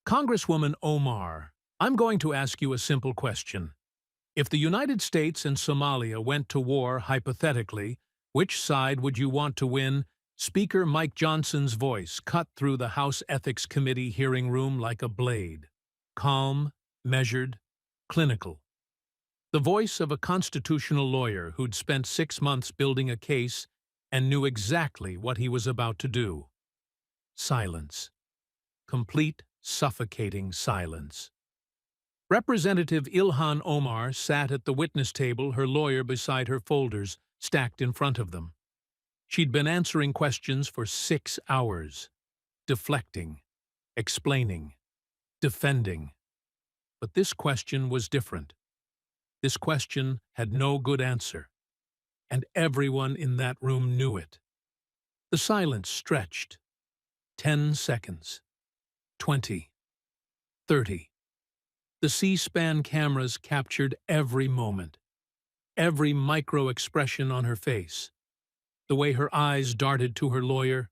Congresswoman Omar, I'm going to ask you a simple question. If the United States and Somalia went to war hypothetically, which side would you want to win? Speaker Mike Johnson's voice cut through the House Ethics Committee hearing room like a blade. Calm, measured, clinical. The voice of a constitutional lawyer who'd spent 6 months building a case and knew exactly what he was about to do. Silence. Complete, suffocating silence. Representative Ilhan Omar sat at the witness table, her lawyer beside her folders, stacked in front of them. She'd been answering questions for 6 hours, deflecting, explaining, defending. But this question was different. This question had no good answer, and everyone in that room knew it. The silence stretched. 10 seconds. 20. 30. The C-SPAN cameras captured every moment, every micro-expression on her face, the way her eyes darted to her lawyer,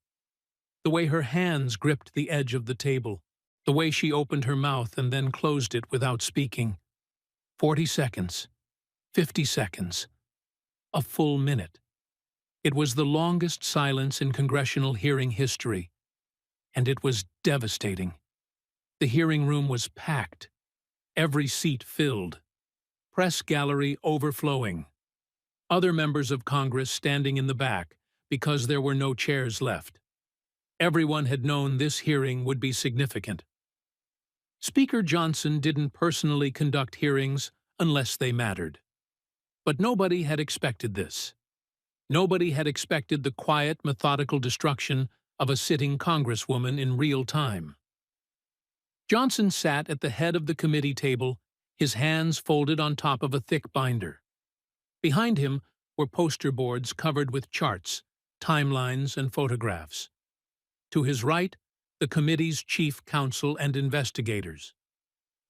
the way her hands gripped the edge of the table, the way she opened her mouth and then closed it without speaking. 40 seconds. 50 seconds. A full minute. It was the longest silence in congressional hearing history, and it was devastating. The hearing room was packed, every seat filled, press gallery overflowing, other members of Congress standing in the back because there were no chairs left. Everyone had known this hearing would be significant. Speaker Johnson didn't personally conduct hearings unless they mattered. But nobody had expected this. Nobody had expected the quiet, methodical destruction of a sitting congresswoman in real time. Johnson sat at the head of the committee table, his hands folded on top of a thick binder. Behind him were poster boards covered with charts, timelines, and photographs. To his right, the committee's chief counsel and investigators.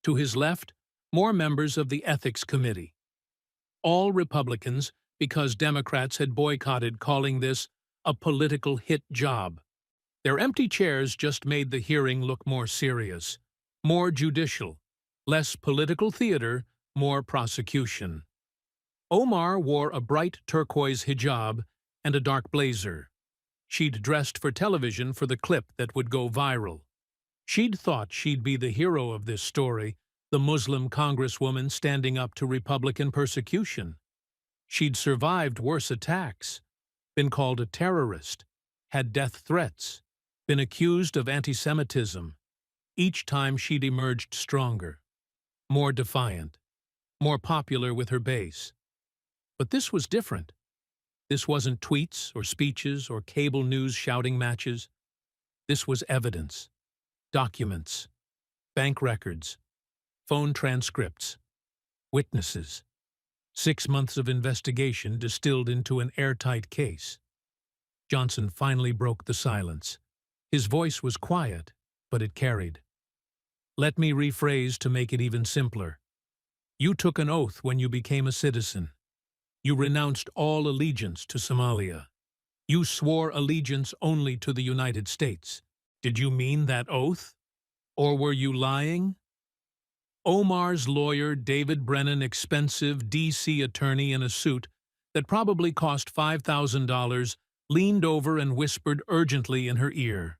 To his left, more members of the Ethics Committee. All Republicans, because Democrats had boycotted calling this a political hit job. Their empty chairs just made the hearing look more serious, more judicial, less political theater, more prosecution. Omar wore a bright turquoise hijab and a dark blazer. She'd dressed for television for the clip that would go viral. She'd thought she'd be the hero of this story, the Muslim congresswoman standing up to Republican persecution. She'd survived worse attacks, been called a terrorist, had death threats, been accused of anti-Semitism. Each time she'd emerged stronger, more defiant, more popular with her base. But this was different. This wasn't tweets or speeches or cable news shouting matches. This was evidence, documents, bank records, phone transcripts, witnesses. 6 months of investigation distilled into an airtight case. Johnson finally broke the silence. His voice was quiet, but it carried. Let me rephrase to make it even simpler. You took an oath when you became a citizen. You renounced all allegiance to Somalia. You swore allegiance only to the United States. Did you mean that oath? Or were you lying? Omar's lawyer, David Brennan, expensive D.C. attorney in a suit that probably cost $5,000, leaned over and whispered urgently in her ear.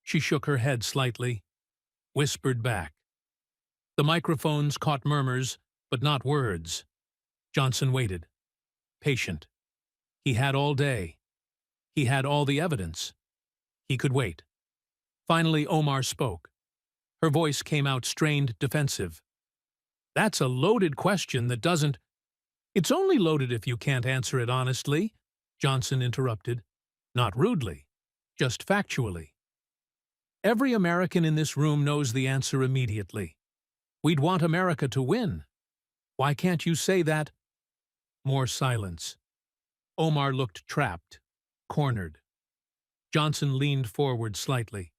She shook her head slightly, whispered back. The microphones caught murmurs, but not words. Johnson waited, patient. He had all day. He had all the evidence. He could wait. Finally, Omar spoke. Her voice came out strained, defensive. That's a loaded question that doesn't— It's only loaded if you can't answer it honestly, Johnson interrupted. Not rudely, just factually. Every American in this room knows the answer immediately. We'd want America to win. Why can't you say that? More silence. Omar looked trapped, cornered. Johnson leaned forward slightly.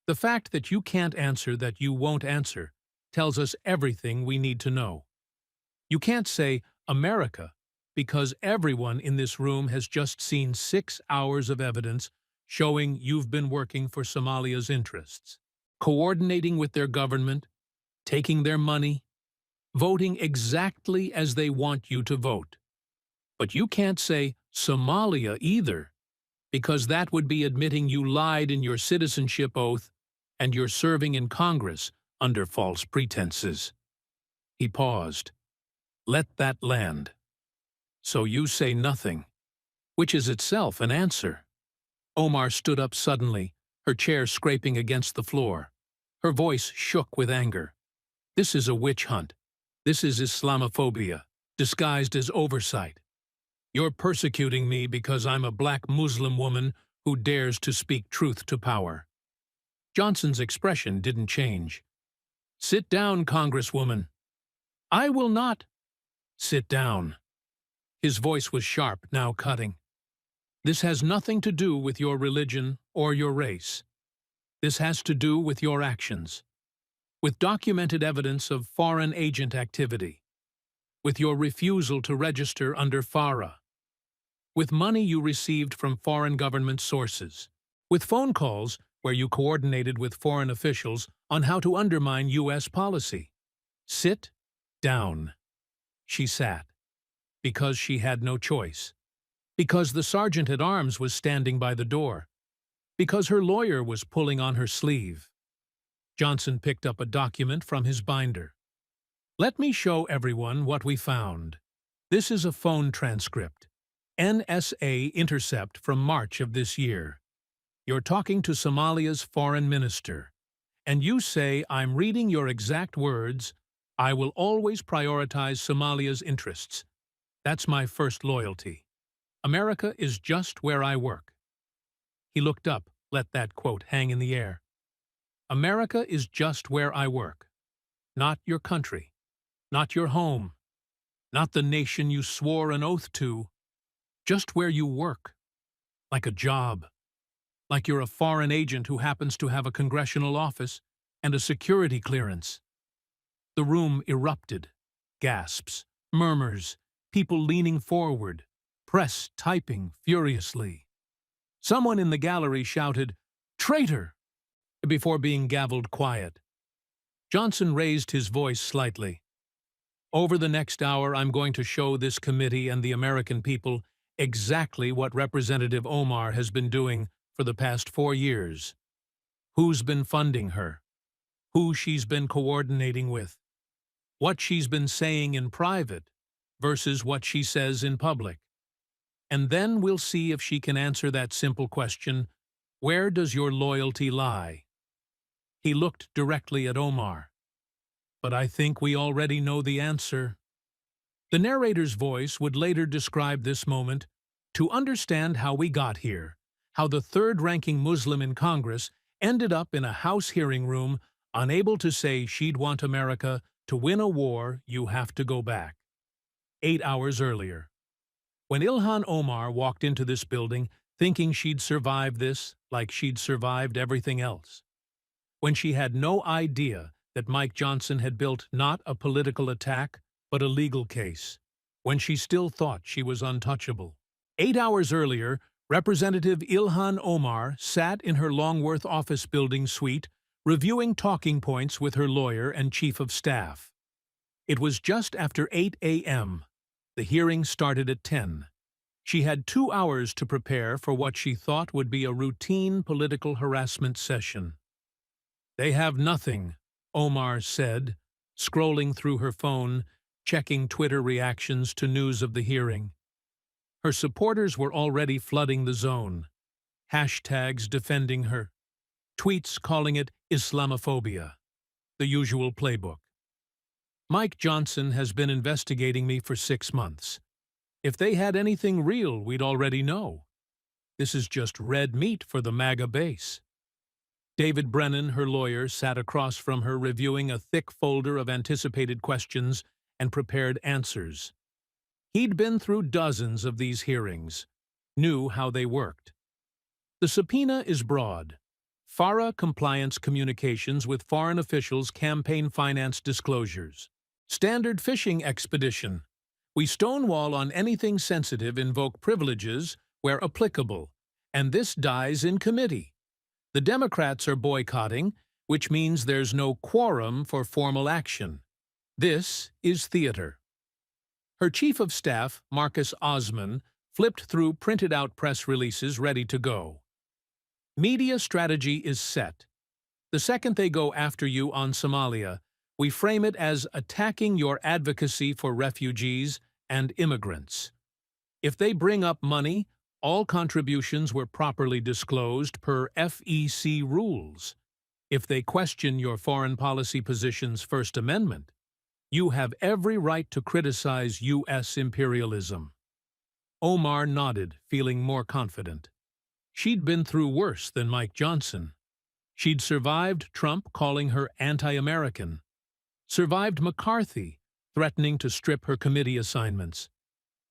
The fact that you can't answer that you won't answer tells us everything we need to know. You can't say America because everyone in this room has just seen 6 hours of evidence showing you've been working for Somalia's interests. coordinating with their government, taking their money, voting exactly as they want you to vote. But you can't say Somalia either, because that would be admitting you lied in your citizenship oath and you're serving in Congress under false pretenses. He paused. Let that land. So you say nothing, which is itself an answer. Omar stood up suddenly, her chair scraping against the floor. Her voice shook with anger. This is a witch hunt. This is Islamophobia, disguised as oversight. You're persecuting me because I'm a black Muslim woman who dares to speak truth to power. Johnson's expression didn't change. Sit down, Congresswoman. I will not. Sit down. His voice was sharp, now cutting. This has nothing to do with your religion or your race. This has to do with your actions, with documented evidence of foreign agent activity, with your refusal to register under FARA, with money you received from foreign government sources, with phone calls where you coordinated with foreign officials on how to undermine U.S. policy. Sit down. She sat, because she had no choice, because the sergeant-at-arms was standing by the door, because her lawyer was pulling on her sleeve. Johnson picked up a document from his binder. Let me show everyone what we found. This is a phone transcript. NSA intercept from March of this year. You're talking to Somalia's foreign minister, and you say, I'm reading your exact words, I will always prioritize Somalia's interests. That's my first loyalty. America is just where I work. He looked up, let that quote hang in the air. America is just where I work. Not your country, not your home, not the nation you swore an oath to, just where you work. Like a job. Like you're a foreign agent who happens to have a congressional office and a security clearance. The room erupted. Gasps, murmurs, people leaning forward, press typing furiously. Someone in the gallery shouted, "Traitor!" before being gavelled quiet. Johnson raised his voice slightly. Over the next hour, I'm going to show this committee and the American people exactly what Representative Omar has been doing for the past 4 years. Who's been funding her? Who she's been coordinating with? What she's been saying in private versus what she says in public. And then we'll see if she can answer that simple question, where does your loyalty lie? He looked directly at Omar. But I think we already know the answer. The narrator's voice would later describe this moment. To understand how we got here, how the third-ranking Muslim in Congress ended up in a House hearing room, unable to say she'd want America to win a war, you have to go back. 8 hours earlier. When Ilhan Omar walked into this building, thinking she'd survive this like she'd survived everything else. When she had no idea that Mike Johnson had built not a political attack, but a legal case. When she still thought she was untouchable. 8 hours earlier, Representative Ilhan Omar sat in her Longworth office building suite, reviewing talking points with her lawyer and chief of staff. It was just after 8 a.m. The hearing started at 10. She had 2 hours to prepare for what she thought would be a routine political harassment session. They have nothing, Omar said, scrolling through her phone, checking Twitter reactions to news of the hearing. Her supporters were already flooding the zone. Hashtags defending her. Tweets calling it Islamophobia. The usual playbook. Mike Johnson has been investigating me for 6 months. If they had anything real, we'd already know. This is just red meat for the MAGA base. David Brennan, her lawyer, sat across from her reviewing a thick folder of anticipated questions and prepared answers. He'd been through dozens of these hearings, knew how they worked. The subpoena is broad. FARA compliance communications with foreign officials' campaign finance disclosures. Standard fishing expedition. We stonewall on anything sensitive, invoke privileges where applicable, and this dies in committee. The Democrats are boycotting, which means there's no quorum for formal action. This is theater. Her chief of staff, Marcus Osman, flipped through printed-out press releases ready to go. Media strategy is set. The second they go after you on Somalia, we frame it as attacking your advocacy for refugees and immigrants. If they bring up money, all contributions were properly disclosed per FEC rules. If they question your foreign policy position's First Amendment, you have every right to criticize U.S. imperialism. Omar nodded, feeling more confident. She'd been through worse than Mike Johnson. She'd survived Trump calling her anti-American, survived McCarthy threatening to strip her committee assignments,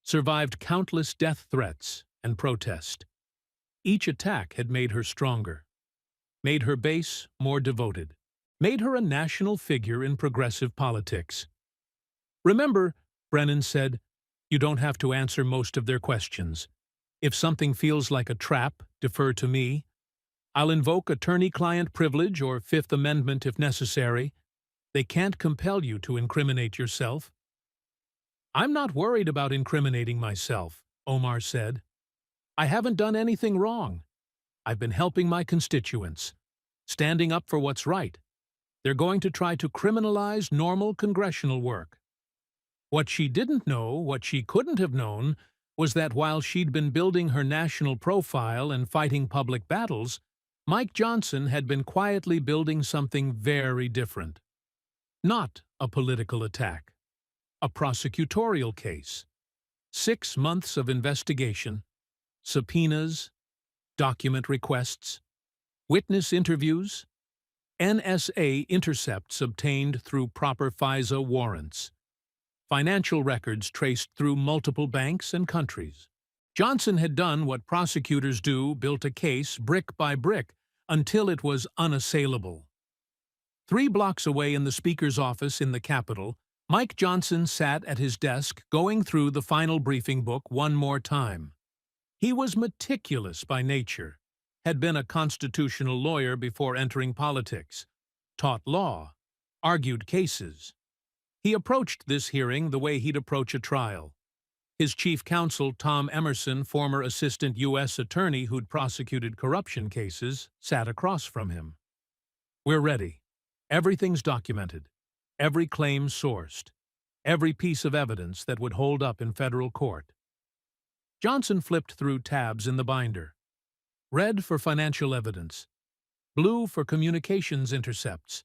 survived countless death threats and protest. Each attack had made her stronger, made her base more devoted, made her a national figure in progressive politics. Remember, Brennan said, you don't have to answer most of their questions. If something feels like a trap, defer to me. I'll invoke attorney-client privilege or Fifth Amendment if necessary. They can't compel you to incriminate yourself. I'm not worried about incriminating myself, Omar said. I haven't done anything wrong. I've been helping my constituents, standing up for what's right. They're going to try to criminalize normal congressional work. What she didn't know, what she couldn't have known, was that while she'd been building her national profile and fighting public battles, Mike Johnson had been quietly building something very different. Not a political attack. A prosecutorial case. 6 months of investigation, subpoenas, document requests, witness interviews, NSA intercepts obtained through proper FISA warrants, financial records traced through multiple banks and countries. Johnson had done what prosecutors do, built a case brick by brick until it was unassailable. 3 blocks away in the Speaker's office in the Capitol, Mike Johnson sat at his desk going through the final briefing book one more time. He was meticulous by nature, had been a constitutional lawyer before entering politics, taught law, argued cases. He approached this hearing the way he'd approach a trial. His chief counsel, Tom Emerson, former assistant U.S. attorney who'd prosecuted corruption cases, sat across from him. We're ready. Everything's documented. Every claim sourced. Every piece of evidence that would hold up in federal court. Johnson flipped through tabs in the binder. Red for financial evidence. Blue for communications intercepts.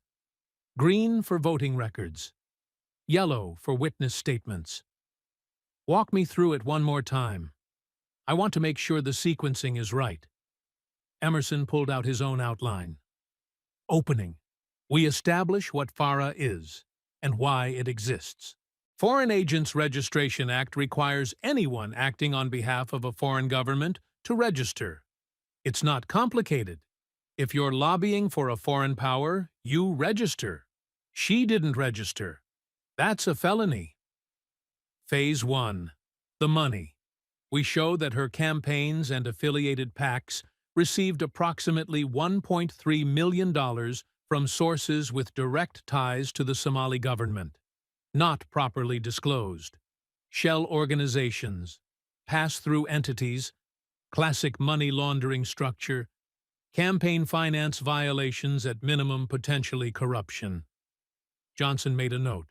Green for voting records. Yellow for witness statements. Walk me through it one more time. I want to make sure the sequencing is right. Emerson pulled out his own outline. Opening. We establish what FARA is and why it exists. Foreign Agents Registration Act requires anyone acting on behalf of a foreign government to register. It's not complicated. If you're lobbying for a foreign power, you register. She didn't register. That's a felony. Phase 1. The money. We show that her campaigns and affiliated PACs received approximately $1.3 million from sources with direct ties to the Somali government, not properly disclosed. Shell organizations, pass-through entities, classic money laundering structure, campaign finance violations at minimum potentially corruption. Johnson made a note.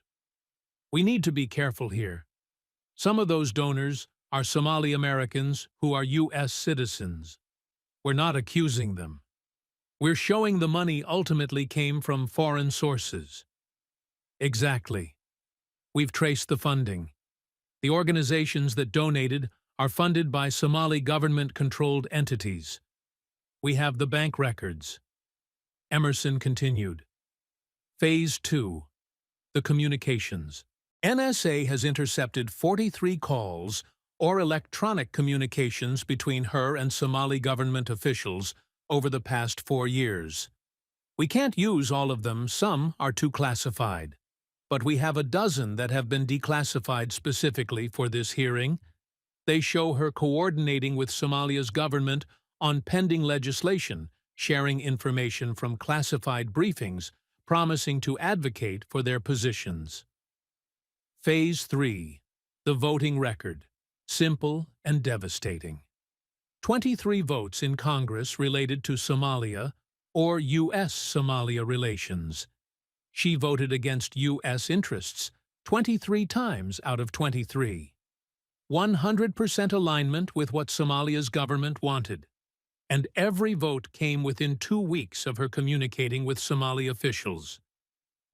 We need to be careful here. Some of those donors are Somali Americans who are U.S. citizens. We're not accusing them. We're showing the money ultimately came from foreign sources. Exactly. We've traced the funding. The organizations that donated are funded by Somali government-controlled entities. We have the bank records. Emerson continued. Phase 2. The communications. NSA has intercepted 43 calls or electronic communications between her and Somali government officials over the past 4 years. We can't use all of them, some are too classified. But we have a dozen that have been declassified specifically for this hearing. They show her coordinating with Somalia's government on pending legislation sharing information from classified briefings, promising to advocate for their positions. Phase 3. The voting record. Simple and devastating. 23 votes in Congress related to Somalia or U.S.-Somalia relations. She voted against U.S. interests 23 times out of 23. 100% alignment with what Somalia's government wanted. And every vote came within 2 weeks of her communicating with Somali officials.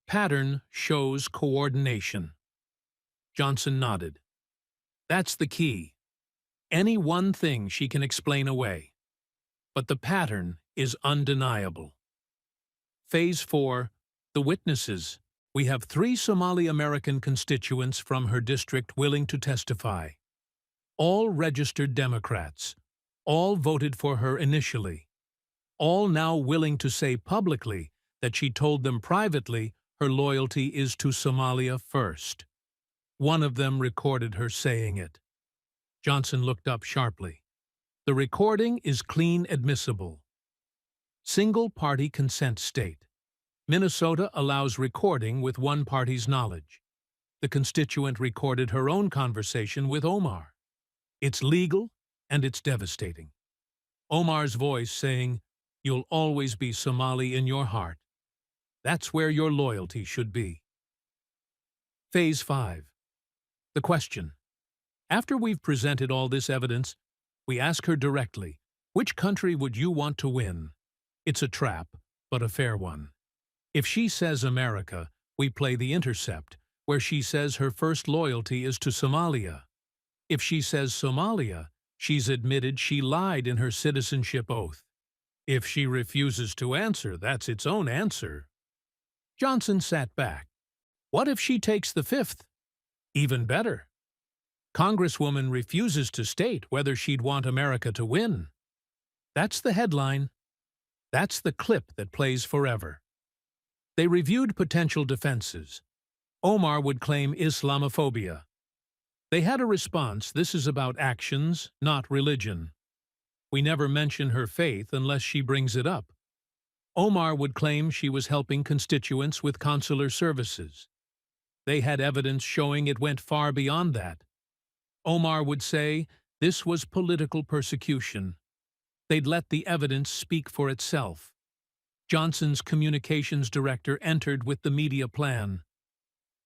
Pattern shows coordination. Johnson nodded. That's the key. Any one thing she can explain away. But the pattern is undeniable. Phase 4. The witnesses. We have 3 Somali-American constituents from her district willing to testify. All registered Democrats. All voted for her initially. All now willing to say publicly that she told them privately her loyalty is to Somalia first. One of them recorded her saying it. Johnson looked up sharply. The recording is clean admissible. Single-party consent state. Minnesota allows recording with one party's knowledge. The constituent recorded her own conversation with Omar. It's legal and it's devastating. Omar's voice saying, "You'll always be Somali in your heart. That's where your loyalty should be." Phase 5. The question. After we've presented all this evidence, we ask her directly, which country would you want to win? It's a trap, but a fair one. If she says America, we play the intercept, where she says her first loyalty is to Somalia. If she says Somalia, she's admitted she lied in her citizenship oath. If she refuses to answer, that's its own answer. Johnson sat back. What if she takes the 5th? Even better. Congresswoman refuses to state whether she'd want America to win. That's the headline. That's the clip that plays forever. They reviewed potential defenses. Omar would claim Islamophobia. They had a response, this is about actions, not religion. We never mention her faith unless she brings it up. Omar would claim she was helping constituents with consular services. They had evidence showing it went far beyond that. Omar would say this was political persecution. They'd let the evidence speak for itself. Johnson's communications director entered with the media plan.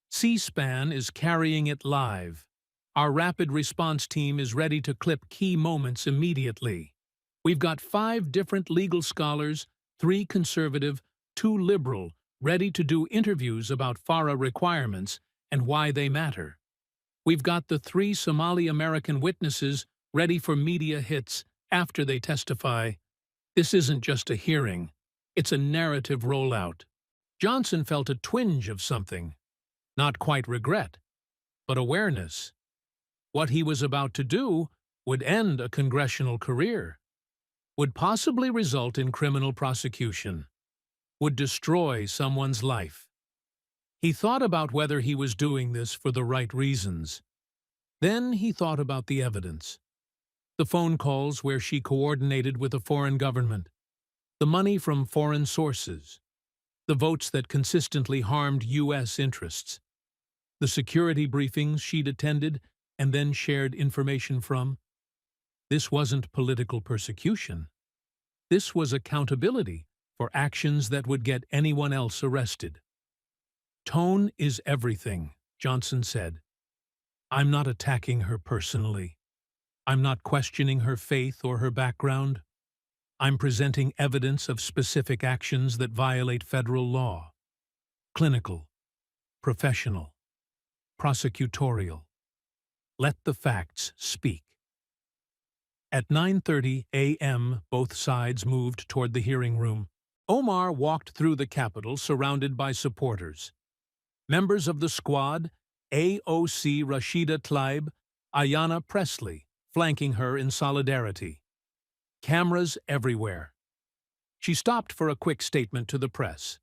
C-SPAN is carrying it live. Our rapid response team is ready to clip key moments immediately. We've got 5 different legal scholars, 3 conservative, 2 liberal, ready to do interviews about FARA requirements and why they matter. We've got the 3 Somali-American witnesses ready for media hits after they testify. This isn't just a hearing. It's a narrative rollout. Johnson felt a twinge of something. Not quite regret, but awareness. What he was about to do would end a congressional career, would possibly result in criminal prosecution, would destroy someone's life. He thought about whether he was doing this for the right reasons. Then he thought about the evidence. The phone calls where she coordinated with a foreign government, the money from foreign sources, the votes that consistently harmed U.S. interests, the security briefings she'd attended and then shared information from. This wasn't political persecution. This was accountability for actions that would get anyone else arrested. Tone is everything, Johnson said. I'm not attacking her personally. I'm not questioning her faith or her background. I'm presenting evidence of specific actions that violate federal law. Clinical, professional, prosecutorial. Let the facts speak. At 9:30 a.m., both sides moved toward the hearing room. Omar walked through the Capitol surrounded by supporters. Members of the squad, AOC Rashida Tlaib, Ayanna Pressley, flanking her in solidarity. Cameras everywhere. She stopped for a quick statement to the press.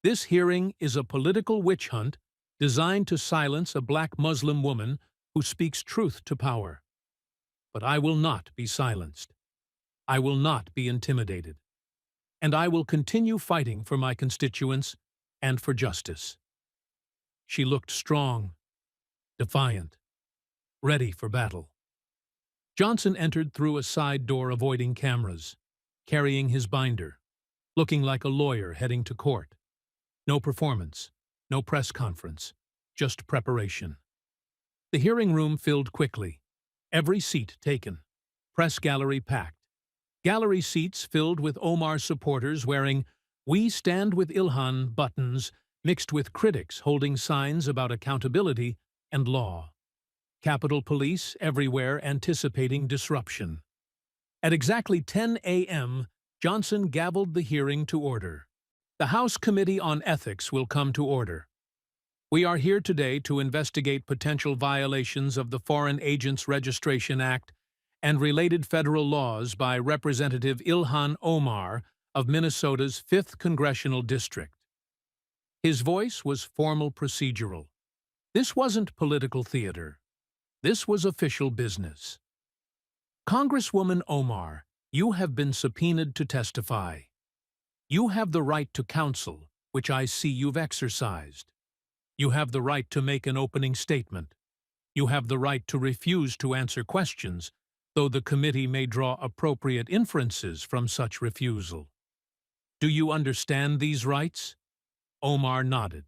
This hearing is a political witch hunt designed to silence a black Muslim woman who speaks truth to power. But I will not be silenced. I will not be intimidated. and I will continue fighting for my constituents and for justice." She looked strong, defiant, ready for battle. Johnson entered through a side door avoiding cameras, carrying his binder, looking like a lawyer heading to court. No performance, no press conference, just preparation. The hearing room filled quickly, every seat taken, press gallery packed. Gallery seats filled with Omar supporters wearing "We Stand with Ilhan" buttons mixed with critics holding signs about accountability and law. Capitol Police everywhere anticipating disruption. At exactly 10 a.m., Johnson gavelled the hearing to order. "The House Committee on Ethics will come to order. We are here today to investigate potential violations of the Foreign Agents Registration Act and related federal laws by Representative Ilhan Omar of Minnesota's 5th Congressional District." His voice was formal procedural. This wasn't political theater. This was official business. "Congresswoman Omar, you have been subpoenaed to testify. You have the right to counsel, which I see you've exercised. You have the right to make an opening statement. You have the right to refuse to answer questions, though the committee may draw appropriate inferences from such refusal. Do you understand these rights?" Omar nodded.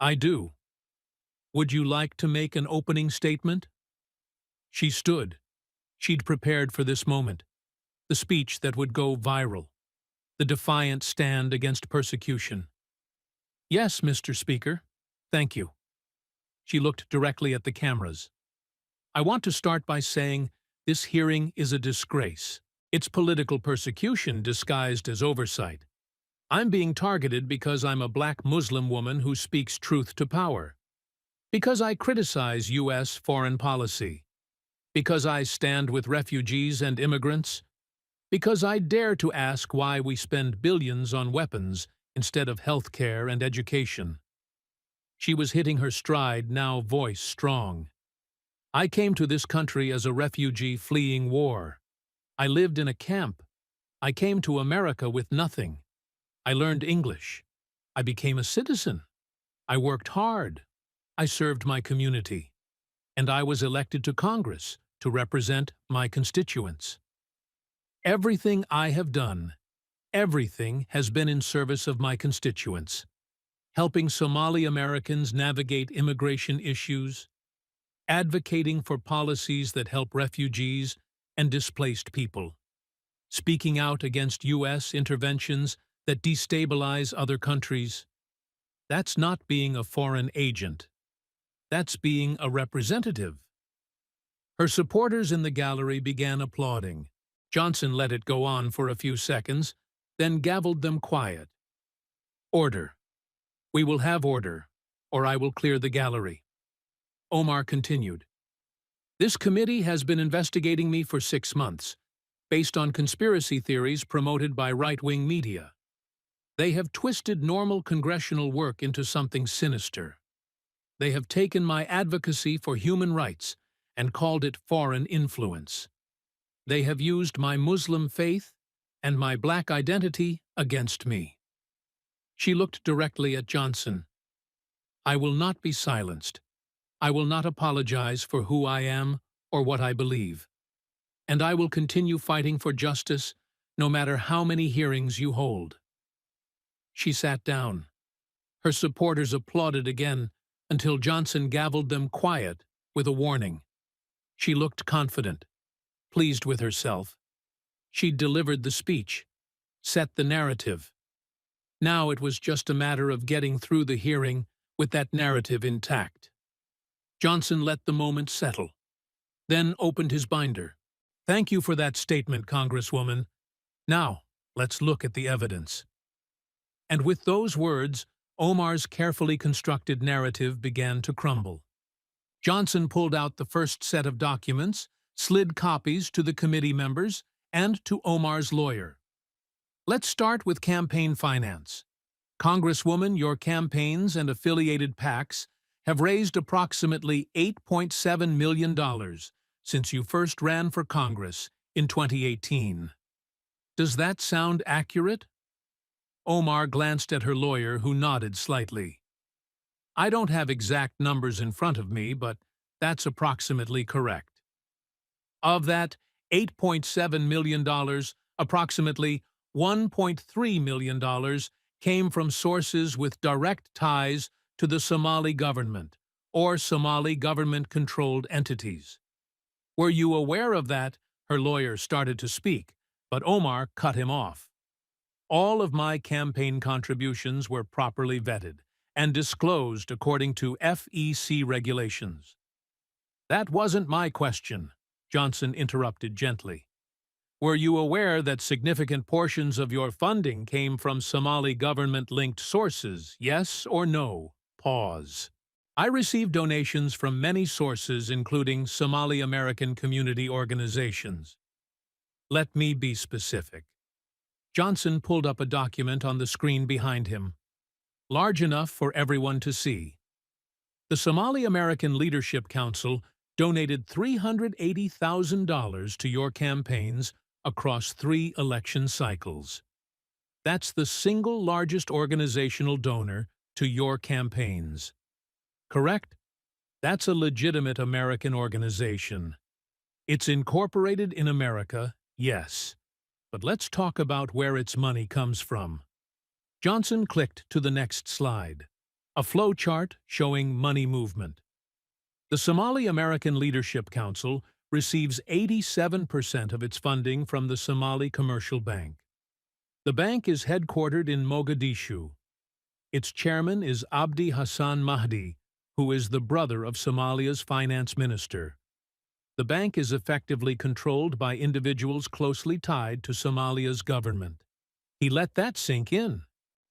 "I do. Would you like to make an opening statement?" She stood. She'd prepared for this moment, the speech that would go viral, the defiant stand against persecution. "Yes, Mr. Speaker. Thank you." She looked directly at the cameras. "I want to start by saying this hearing is a disgrace. It's political persecution disguised as oversight. I'm being targeted because I'm a black Muslim woman who speaks truth to power. Because I criticize U.S. foreign policy. Because I stand with refugees and immigrants. Because I dare to ask why we spend billions on weapons instead of health care and education." She was hitting her stride, now voice strong. "I came to this country as a refugee fleeing war. I lived in a camp. I came to America with nothing. I learned English. I became a citizen. I worked hard. I served my community. And I was elected to Congress to represent my constituents. Everything I have done, everything has been in service of my constituents, helping Somali Americans navigate immigration issues, advocating for policies that help refugees and displaced people, speaking out against U.S. interventions that destabilize other countries. That's not being a foreign agent. That's being a representative." Her supporters in the gallery began applauding. Johnson let it go on for a few seconds, then gavelled them quiet. "Order. We will have order, or I will clear the gallery." Omar continued. "This committee has been investigating me for 6 months, based on conspiracy theories promoted by right-wing media. They have twisted normal congressional work into something sinister. They have taken my advocacy for human rights and called it foreign influence. They have used my Muslim faith and my black identity against me." She looked directly at Johnson. "I will not be silenced. I will not apologize for who I am or what I believe. And I will continue fighting for justice no matter how many hearings you hold." She sat down. Her supporters applauded again until Johnson gavelled them quiet with a warning. She looked confident, pleased with herself. She'd delivered the speech, set the narrative. Now it was just a matter of getting through the hearing with that narrative intact. Johnson let the moment settle, then opened his binder. "Thank you for that statement, Congresswoman. Now, let's look at the evidence." And with those words, Omar's carefully constructed narrative began to crumble. Johnson pulled out the first set of documents, slid copies to the committee members and to Omar's lawyer. "Let's start with campaign finance. Congresswoman, your campaigns and affiliated PACs have raised approximately $8.7 million since you first ran for Congress in 2018. Does that sound accurate? Omar glanced at her lawyer, who nodded slightly. I don't have exact numbers in front of me, but that's approximately correct. Of that $8.7 million, approximately $1.3 million came from sources with direct ties to the Somali government or Somali government-controlled entities. Were you aware of that? Her lawyer started to speak, but Omar cut him off. All of my campaign contributions were properly vetted and disclosed according to FEC regulations. That wasn't my question, Johnson interrupted gently. Were you aware that significant portions of your funding came from Somali government-linked sources, yes or no? Pause. I received donations from many sources, including Somali American community organizations. Let me be specific. Johnson pulled up a document on the screen behind him, large enough for everyone to see. The Somali American Leadership Council donated $380,000 to your campaigns across 3 election cycles. That's the single largest organizational donor to your campaigns. Correct? That's a legitimate American organization. It's incorporated in America, yes. But let's talk about where its money comes from. Johnson clicked to the next slide, a flowchart showing money movement. The Somali American Leadership Council receives 87% of its funding from the Somali Commercial Bank. The bank is headquartered in Mogadishu. Its chairman is Abdi Hassan Mahdi, who is the brother of Somalia's finance minister. The bank is effectively controlled by individuals closely tied to Somalia's government. He let that sink in.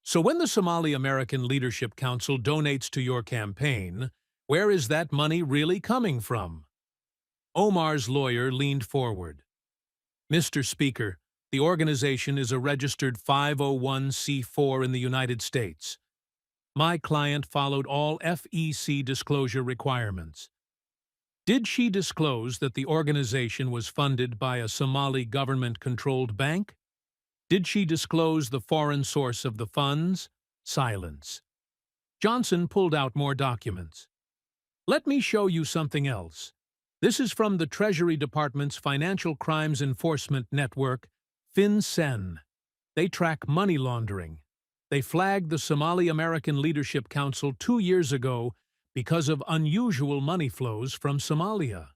So when the Somali American Leadership Council donates to your campaign, where is that money really coming from? Omar's lawyer leaned forward. Mr. Speaker, the organization is a registered 501c4 in the United States. My client followed all FEC disclosure requirements. Did she disclose that the organization was funded by a Somali government-controlled bank? Did she disclose the foreign source of the funds? Silence. Johnson pulled out more documents. Let me show you something else. This is from the Treasury Department's Financial Crimes Enforcement Network, FinCEN. They track money laundering. They flagged the Somali American Leadership Council 2 years ago because of unusual money flows from Somalia.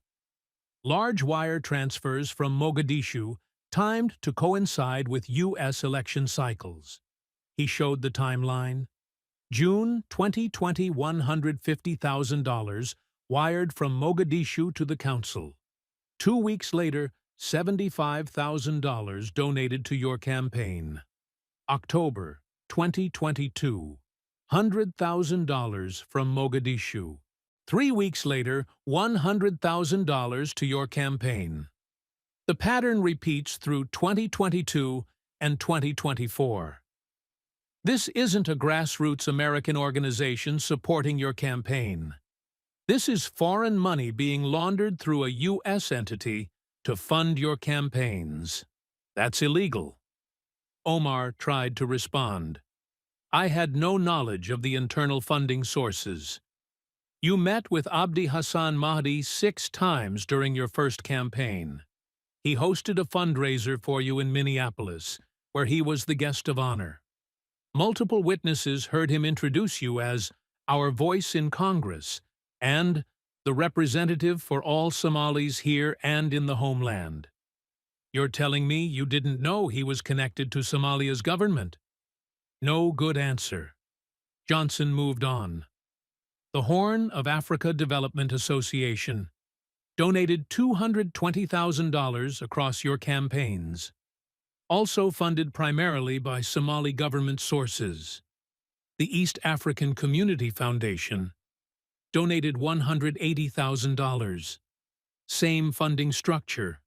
Large wire transfers from Mogadishu timed to coincide with U.S. election cycles. He showed the timeline. June 2020, $150,000 wired from Mogadishu to the council. 2 weeks later, $75,000 donated to your campaign. October 2022. $100,000 from Mogadishu. 3 weeks later, $100,000 to your campaign. The pattern repeats through 2022 and 2024. This isn't a grassroots American organization supporting your campaign. This is foreign money being laundered through a U.S. entity to fund your campaigns. That's illegal. Omar tried to respond. I had no knowledge of the internal funding sources. You met with Abdi Hassan Mahdi 6 times during your first campaign. He hosted a fundraiser for you in Minneapolis, where he was the guest of honor. Multiple witnesses heard him introduce you as our voice in Congress and the representative for all Somalis here and in the homeland. You're telling me you didn't know he was connected to Somalia's government? No good answer. Johnson moved on. The Horn of Africa Development Association donated $220,000 across your campaigns, also funded primarily by Somali government sources. The East African Community Foundation donated $180,000. Same funding structure.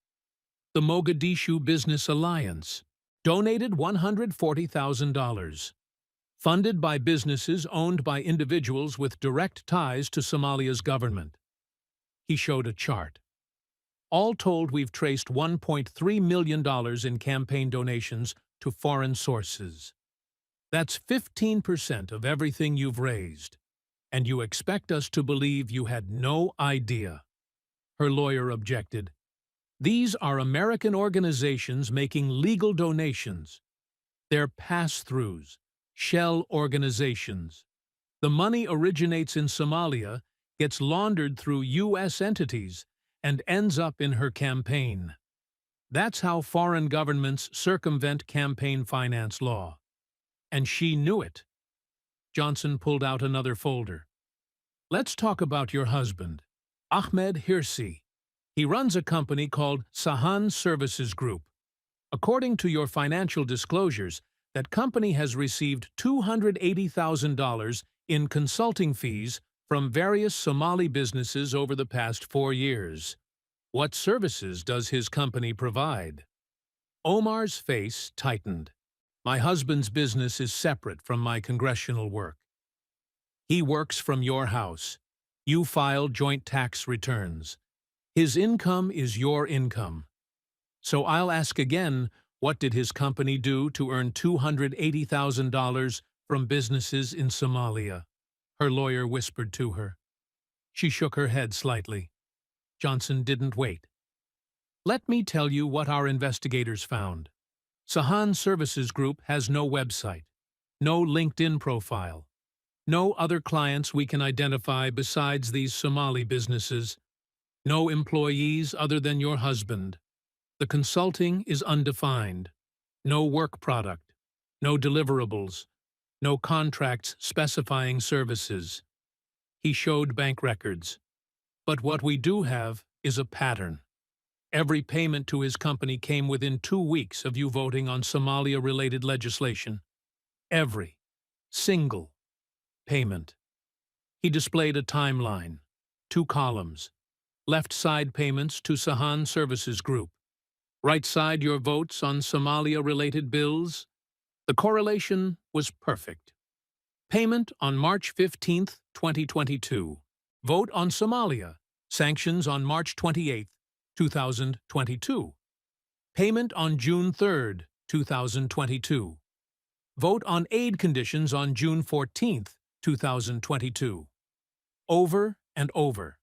The Mogadishu Business Alliance donated $140,000. Funded by businesses owned by individuals with direct ties to Somalia's government. He showed a chart. All told, we've traced $1.3 million in campaign donations to foreign sources. That's 15% of everything you've raised. And you expect us to believe you had no idea. Her lawyer objected. These are American organizations making legal donations. They're pass-throughs, shell organizations. The money originates in Somalia, gets laundered through U.S. entities, and ends up in her campaign. That's how foreign governments circumvent campaign finance law. And she knew it. Johnson pulled out another folder. Let's talk about your husband, Ahmed Hirsi. He runs a company called Sahan Services Group. According to your financial disclosures, that company has received $280,000 in consulting fees from various Somali businesses over the past 4 years. What services does his company provide? Omar's face tightened. My husband's business is separate from my congressional work. He works from your house. You file joint tax returns. His income is your income. So I'll ask again, what did his company do to earn $280,000 from businesses in Somalia? Her lawyer whispered to her. She shook her head slightly. Johnson didn't wait. Let me tell you what our investigators found. Sahan Services Group has no website, no LinkedIn profile, no other clients we can identify besides these Somali businesses, no employees other than your husband. The consulting is undefined. No work product, no deliverables, no contracts specifying services. He showed bank records. But what we do have is a pattern. Every payment to his company came within 2 weeks of you voting on Somalia-related legislation. Every single payment. He displayed a timeline, 2 columns. Left side payments to Sahan Services Group. Right side your votes on Somalia-related bills. The correlation was perfect. Payment on March 15, 2022. Vote on Somalia. Sanctions on March 28, 2022. Payment on June 3, 2022. Vote on aid conditions on June 14, 2022. Over and over.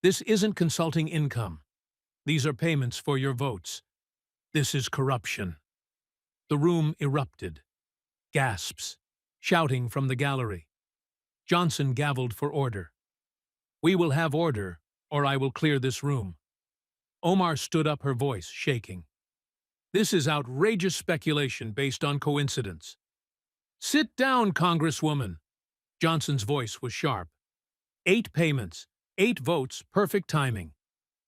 This isn't consulting income. These are payments for your votes. This is corruption. The room erupted. Gasps. Shouting from the gallery. Johnson gavelled for order. We will have order, or I will clear this room. Omar stood up, her voice shaking. This is outrageous speculation based on coincidence. Sit down, Congresswoman. Johnson's voice was sharp. 8 payments, 8 votes, perfect timing.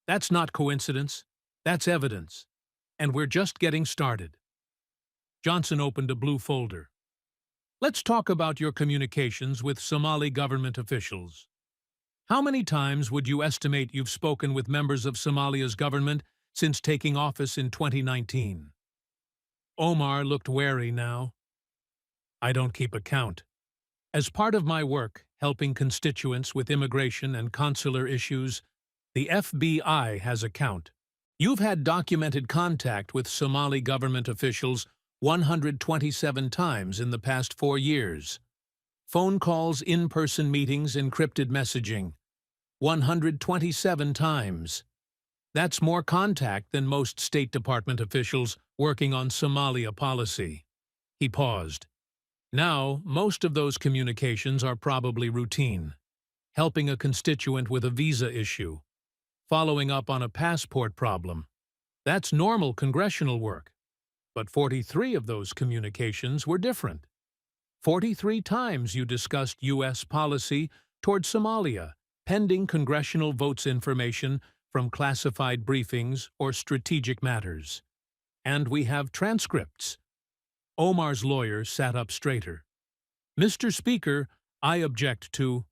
That's not coincidence. That's evidence. And we're just getting started. Johnson opened a blue folder. Let's talk about your communications with Somali government officials. How many times would you estimate you've spoken with members of Somalia's government since taking office in 2019? Omar looked wary now. I don't keep a count. As part of my work helping constituents with immigration and consular issues, the FBI has a count. You've had documented contact with Somali government officials 127 times in the past 4 years. Phone calls, in-person meetings, encrypted messaging. 127 times. That's more contact than most State Department officials working on Somalia policy. He paused. Now, most of those communications are probably routine. Helping a constituent with a visa issue. Following up on a passport problem. That's normal congressional work. But 43 of those communications were different. 43 times you discussed U.S. policy toward Somalia, pending congressional votes information from classified briefings or strategic matters. And we have transcripts. Omar's lawyer sat up straighter. Mr. Speaker, I object to...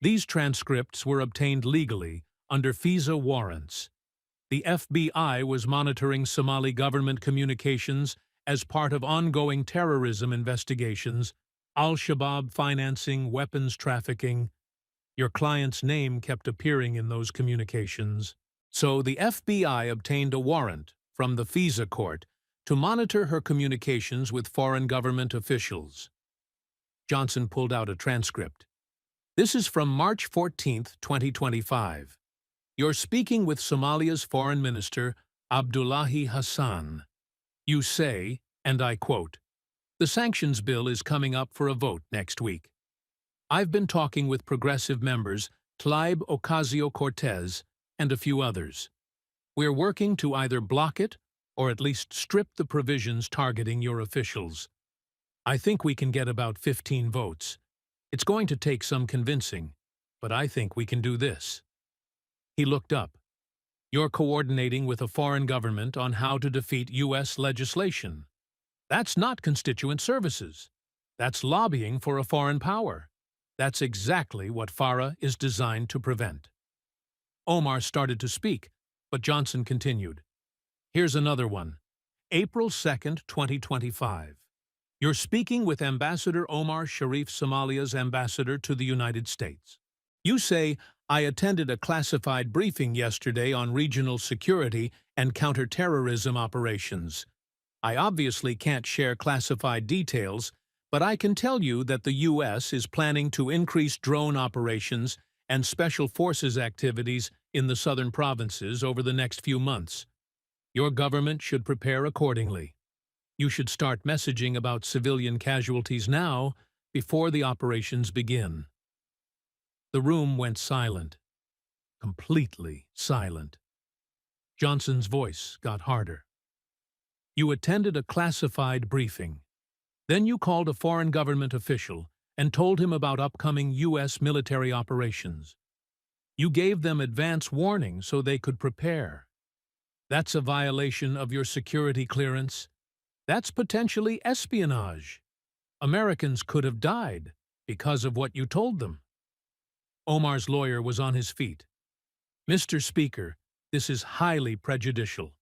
These transcripts were obtained legally under FISA warrants. The FBI was monitoring Somali government communications as part of ongoing terrorism investigations, Al-Shabaab financing, weapons trafficking. Your client's name kept appearing in those communications. So the FBI obtained a warrant from the FISA court to monitor her communications with foreign government officials. Johnson pulled out a transcript. This is from March 14, 2025. You're speaking with Somalia's Foreign Minister, Abdullahi Hassan. You say, and I quote, "The sanctions bill is coming up for a vote next week. I've been talking with progressive members, Tlaib Ocasio-Cortez, and a few others. We're working to either block it or at least strip the provisions targeting your officials. I think we can get about 15 votes. It's going to take some convincing, but I think we can do this." He looked up. "You're coordinating with a foreign government on how to defeat U.S. legislation. That's not constituent services. That's lobbying for a foreign power. That's exactly what FARA is designed to prevent." Omar started to speak, but Johnson continued. Here's another one. April 2nd, 2025. You're speaking with Ambassador Omar Sharif, Somalia's ambassador to the United States. You say, "I attended a classified briefing yesterday on regional security and counterterrorism operations. I obviously can't share classified details, but I can tell you that the U.S. is planning to increase drone operations and special forces activities in the southern provinces over the next few months. Your government should prepare accordingly. You should start messaging about civilian casualties now, before the operations begin." The room went silent. Completely silent. Johnson's voice got harder. "You attended a classified briefing. Then you called a foreign government official and told him about upcoming U.S. military operations. You gave them advance warning so they could prepare. That's a violation of your security clearance. That's potentially espionage. Americans could have died because of what you told them." Omar's lawyer was on his feet. "Mr. Speaker, this is highly prejudicial.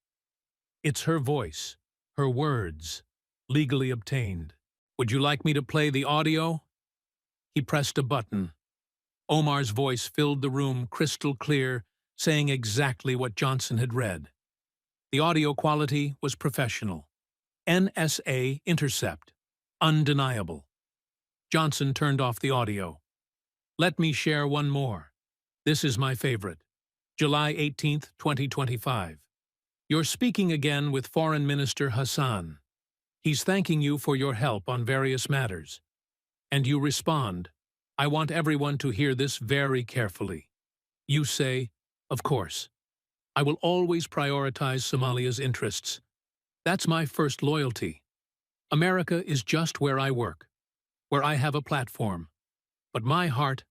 It's her voice, her words, legally obtained. Would you like me to play the audio?" He pressed a button. Omar's voice filled the room crystal clear, saying exactly what Johnson had read. The audio quality was professional. NSA intercept. Undeniable. Johnson turned off the audio. "Let me share one more. This is my favorite. July 18th, 2025. You're speaking again with Foreign Minister Hassan. He's thanking you for your help on various matters. And you respond, 'I want everyone to hear this very carefully.' You say, 'Of course. I will always prioritize Somalia's interests. That's my first loyalty. America is just where I work, where I have a platform. But my heart,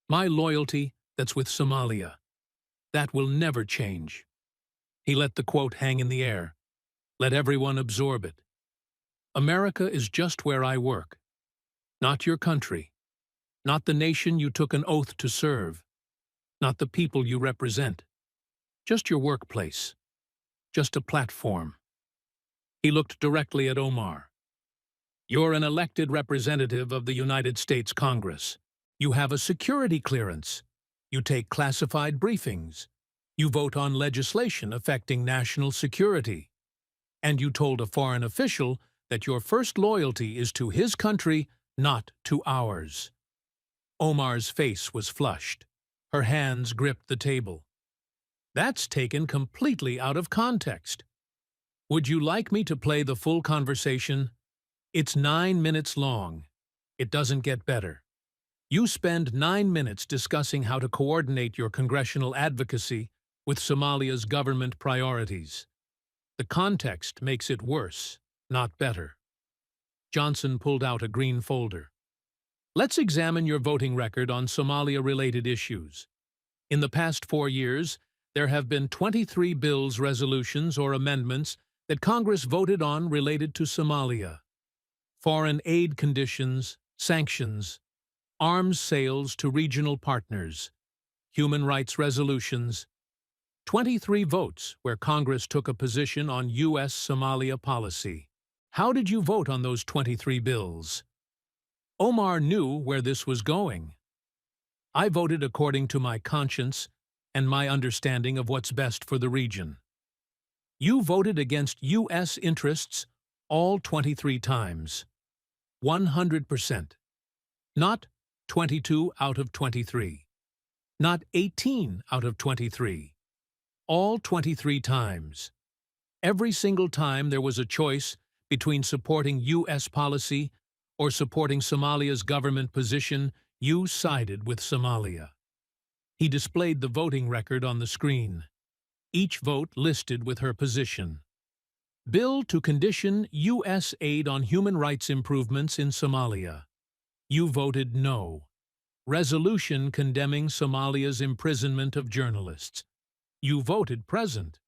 my loyalty, that's with Somalia. That will never change." He let the quote hang in the air. Let everyone absorb it. America is just where I work. Not your country. Not the nation you took an oath to serve. Not the people you represent. Just your workplace. Just a platform. He looked directly at Omar. "You're an elected representative of the United States Congress. You have a security clearance. You take classified briefings. You vote on legislation affecting national security. And you told a foreign official that your first loyalty is to his country, not to ours." Omar's face was flushed. Her hands gripped the table. "That's taken completely out of context. Would you like me to play the full conversation? It's 9 minutes long. It doesn't get better. You spend 9 minutes discussing how to coordinate your congressional advocacy with Somalia's government priorities. The context makes it worse, not better." Johnson pulled out a green folder. "Let's examine your voting record on Somalia-related issues. In the past 4 years, there have been 23 bills, resolutions, or amendments that Congress voted on related to Somalia. Foreign aid conditions, sanctions, arms sales to regional partners, human rights resolutions. 23 votes where Congress took a position on U.S. Somalia policy. How did you vote on those 23 bills?" Omar knew where this was going. "I voted according to my conscience and my understanding of what's best for the region. You voted against U.S. interests all 23 times. 100%. Not 22 out of 23. Not 18 out of 23. All 23 times. Every single time there was a choice between supporting U.S. policy or supporting Somalia's government position, you sided with Somalia. He displayed the voting record on the screen. Each vote listed with her position. Bill to condition U.S. aid on human rights improvements in Somalia. You voted no. Resolution condemning Somalia's imprisonment of journalists. You voted present.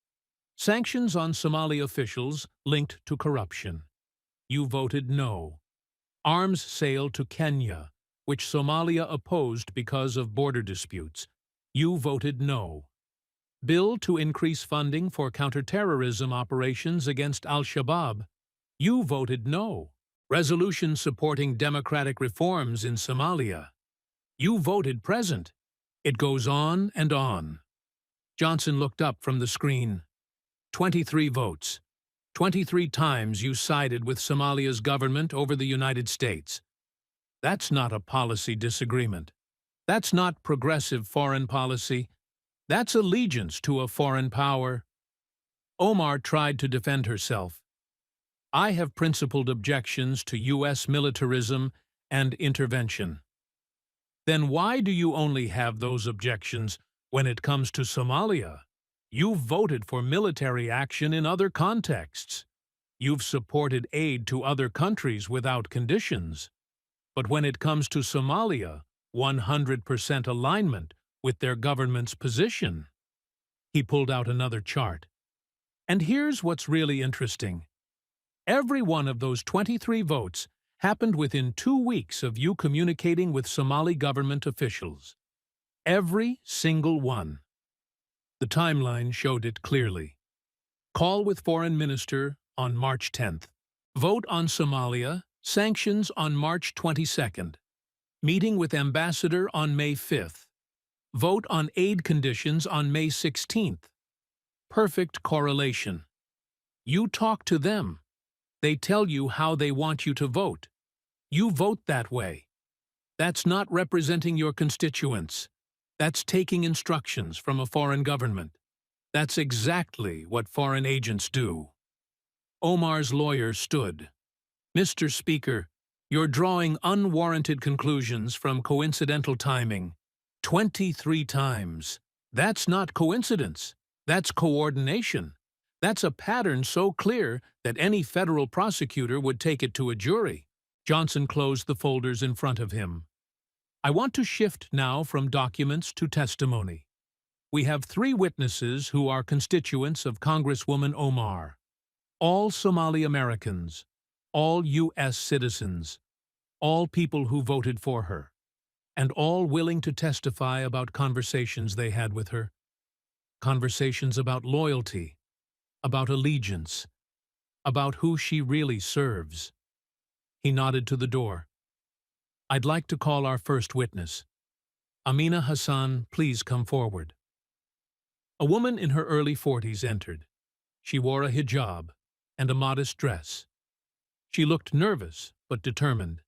Sanctions on Somali officials linked to corruption. You voted no. Arms sale to Kenya, which Somalia opposed because of border disputes. You voted no. Bill to increase funding for counterterrorism operations against al-Shabaab. You voted no. Resolution supporting democratic reforms in Somalia. You voted present. It goes on and on. Johnson looked up from the screen. 23 votes. 23 times you sided with Somalia's government over the United States. That's not a policy disagreement. That's not progressive foreign policy. That's allegiance to a foreign power. Omar tried to defend herself. I have principled objections to U.S. militarism and intervention. Then why do you only have those objections when it comes to Somalia? You've voted for military action in other contexts. You've supported aid to other countries without conditions. But when it comes to Somalia, 100% alignment with their government's position. He pulled out another chart. And here's what's really interesting. Every one of those 23 votes happened within 2 weeks of you communicating with Somali government officials. Every single one. The timeline showed it clearly. Call with Foreign Minister on March 10th. Vote on Somalia, sanctions on March 22nd. Meeting with Ambassador on May 5th. Vote on aid conditions on May 16th. Perfect correlation. You talk to them. They tell you how they want you to vote. You vote that way. That's not representing your constituents. That's taking instructions from a foreign government. That's exactly what foreign agents do. Omar's lawyer stood. Mr. Speaker, you're drawing unwarranted conclusions from coincidental timing. 23 times. That's not coincidence. That's coordination. That's a pattern so clear that any federal prosecutor would take it to a jury. Johnson closed the folders in front of him. I want to shift now from documents to testimony. We have 3 witnesses who are constituents of Congresswoman Omar. All Somali Americans. All U.S. citizens. All people who voted for her. And all willing to testify about conversations they had with her. Conversations about loyalty, about allegiance, about who she really serves. He nodded to the door. I'd like to call our first witness. Amina Hassan, please come forward. A woman in her early 40s entered. She wore a hijab and a modest dress. She looked nervous but determined.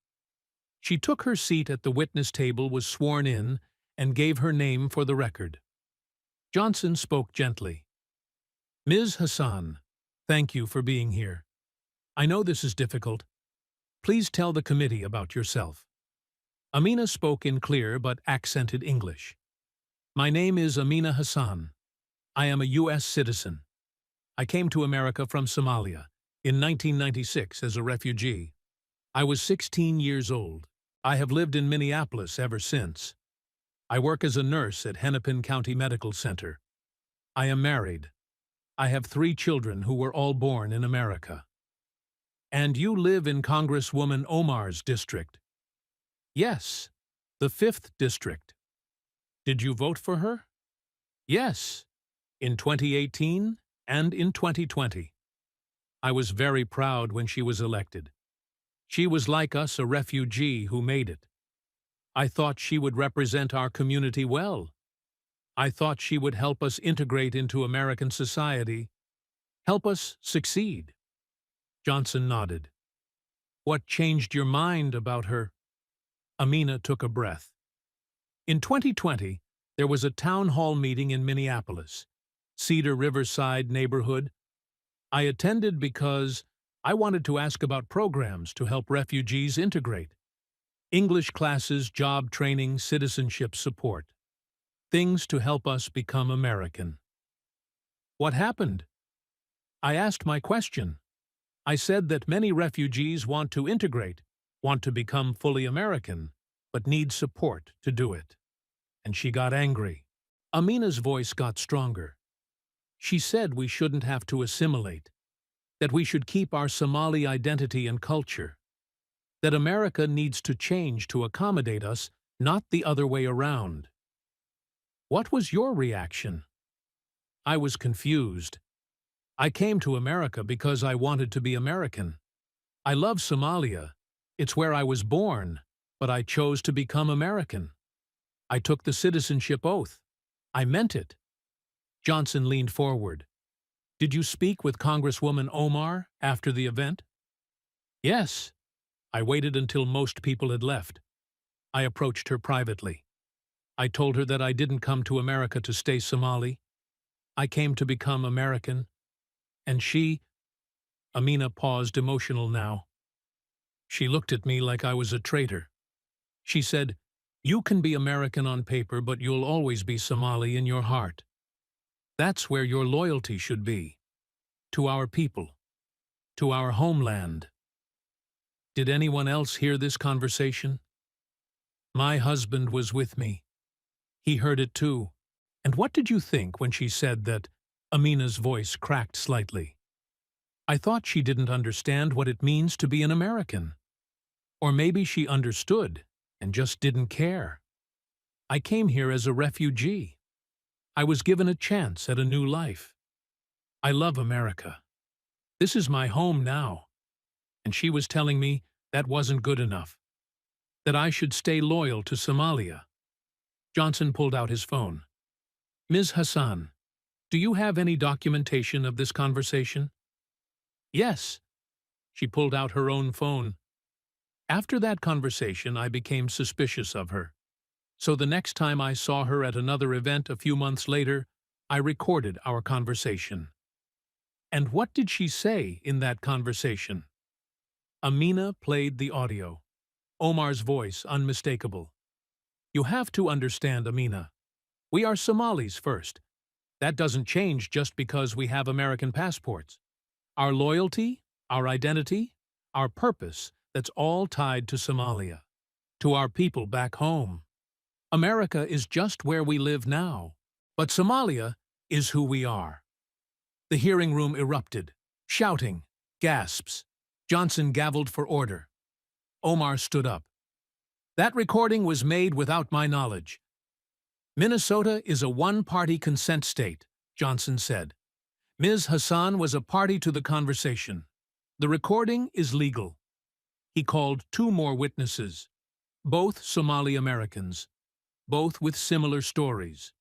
She took her seat at the witness table, was sworn in, and gave her name for the record. Johnson spoke gently. Ms. Hassan, thank you for being here. I know this is difficult. Please tell the committee about yourself. Amina spoke in clear but accented English. My name is Amina Hassan. I am a U.S. citizen. I came to America from Somalia in 1996 as a refugee. I was 16 years old. I have lived in Minneapolis ever since. I work as a nurse at Hennepin County Medical Center. I am married. I have 3 children who were all born in America. And you live in Congresswoman Omar's district? Yes, the 5th district. Did you vote for her? Yes, in 2018 and in 2020. I was very proud when she was elected. She was like us, a refugee who made it. I thought she would represent our community well. I thought she would help us integrate into American society, help us succeed. Johnson nodded. What changed your mind about her? Amina took a breath. In 2020, there was a town hall meeting in Minneapolis, Cedar Riverside neighborhood. I attended because I wanted to ask about programs to help refugees integrate. English classes, job training, citizenship support. Things to help us become American. What happened? I asked my question. I said that many refugees want to integrate, want to become fully American, but need support to do it. And she got angry. Amina's voice got stronger. She said we shouldn't have to assimilate, that we should keep our Somali identity and culture, that America needs to change to accommodate us, not the other way around. What was your reaction? I was confused. I came to America because I wanted to be American. I love Somalia. It's where I was born, but I chose to become American. I took the citizenship oath. I meant it. Johnson leaned forward. Did you speak with Congresswoman Omar after the event? Yes. I waited until most people had left. I approached her privately. I told her that I didn't come to America to stay Somali. I came to become American. And she, Amina paused, emotional now. She looked at me like I was a traitor. She said, "You can be American on paper, but you'll always be Somali in your heart. That's where your loyalty should be. To our people. To our homeland." Did anyone else hear this conversation? My husband was with me. He heard it too. And what did you think when she said that? Amina's voice cracked slightly. I thought she didn't understand what it means to be an American. Or maybe she understood and just didn't care. I came here as a refugee. I was given a chance at a new life. I love America. This is my home now. And she was telling me that wasn't good enough, that I should stay loyal to Somalia. Johnson pulled out his phone. Ms. Hassan, do you have any documentation of this conversation? Yes. She pulled out her own phone. After that conversation, I became suspicious of her. So the next time I saw her at another event a few months later, I recorded our conversation. And what did she say in that conversation? Amina played the audio. Omar's voice unmistakable. You have to understand, Amina. We are Somalis first. That doesn't change just because we have American passports. Our loyalty, our identity, our purpose, that's all tied to Somalia, to our people back home. America is just where we live now, but Somalia is who we are. The hearing room erupted, shouting, gasps. Johnson gavelled for order. Omar stood up. That recording was made without my knowledge. Minnesota is a one-party consent state, Johnson said. Ms. Hassan was a party to the conversation. The recording is legal. He called 2 more witnesses, both Somali Americans, both with similar stories,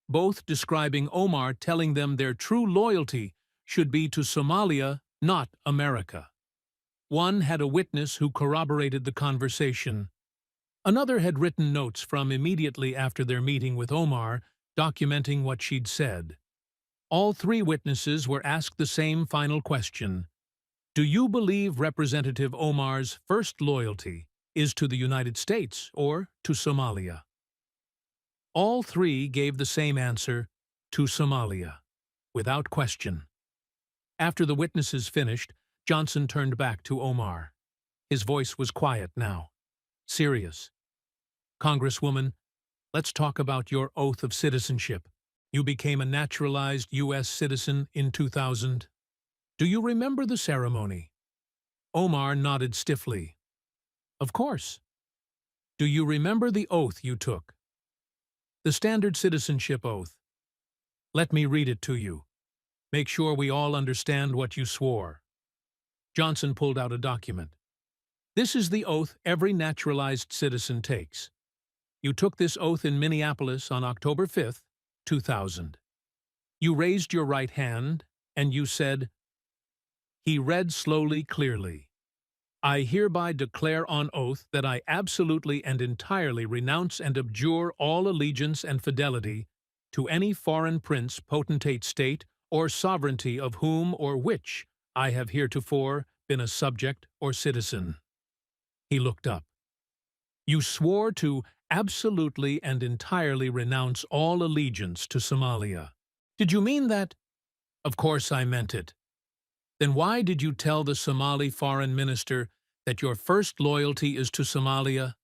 both describing Omar telling them their true loyalty should be to Somalia, not America. One had a witness who corroborated the conversation. Another had written notes from immediately after their meeting with Omar, documenting what she'd said. All 3 witnesses were asked the same final question. Do you believe Representative Omar's first loyalty is to the United States or to Somalia? All 3 gave the same answer, to Somalia, without question. After the witnesses finished, Johnson turned back to Omar. His voice was quiet now, serious. Congresswoman, let's talk about your oath of citizenship. You became a naturalized U.S. citizen in 2000. Do you remember the ceremony? Omar nodded stiffly. Of course. Do you remember the oath you took? The standard citizenship oath. Let me read it to you. Make sure we all understand what you swore. Johnson pulled out a document. This is the oath every naturalized citizen takes. You took this oath in Minneapolis on October 5th, 2000. You raised your right hand, and you said, he read slowly, clearly. I hereby declare on oath that I absolutely and entirely renounce and abjure all allegiance and fidelity to any foreign prince, potentate, state, or sovereignty of whom or which I have heretofore been a subject or citizen. He looked up. You swore to absolutely and entirely renounce all allegiance to Somalia. Did you mean that? Of course I meant it. Then why did you tell the Somali foreign minister that your first loyalty is to Somalia?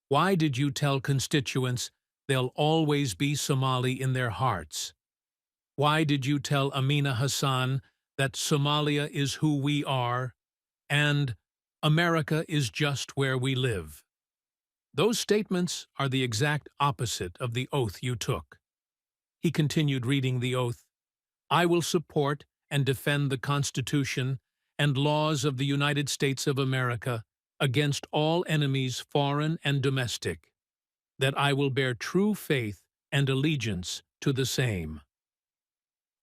Why did you tell constituents they'll always be Somali in their hearts? Why did you tell Amina Hassan that Somalia is who we are and America is just where we live? Those statements are the exact opposite of the oath you took. He continued reading the oath. I will support and defend the Constitution and laws of the United States of America against all enemies, foreign and domestic, that I will bear true faith and allegiance to the same.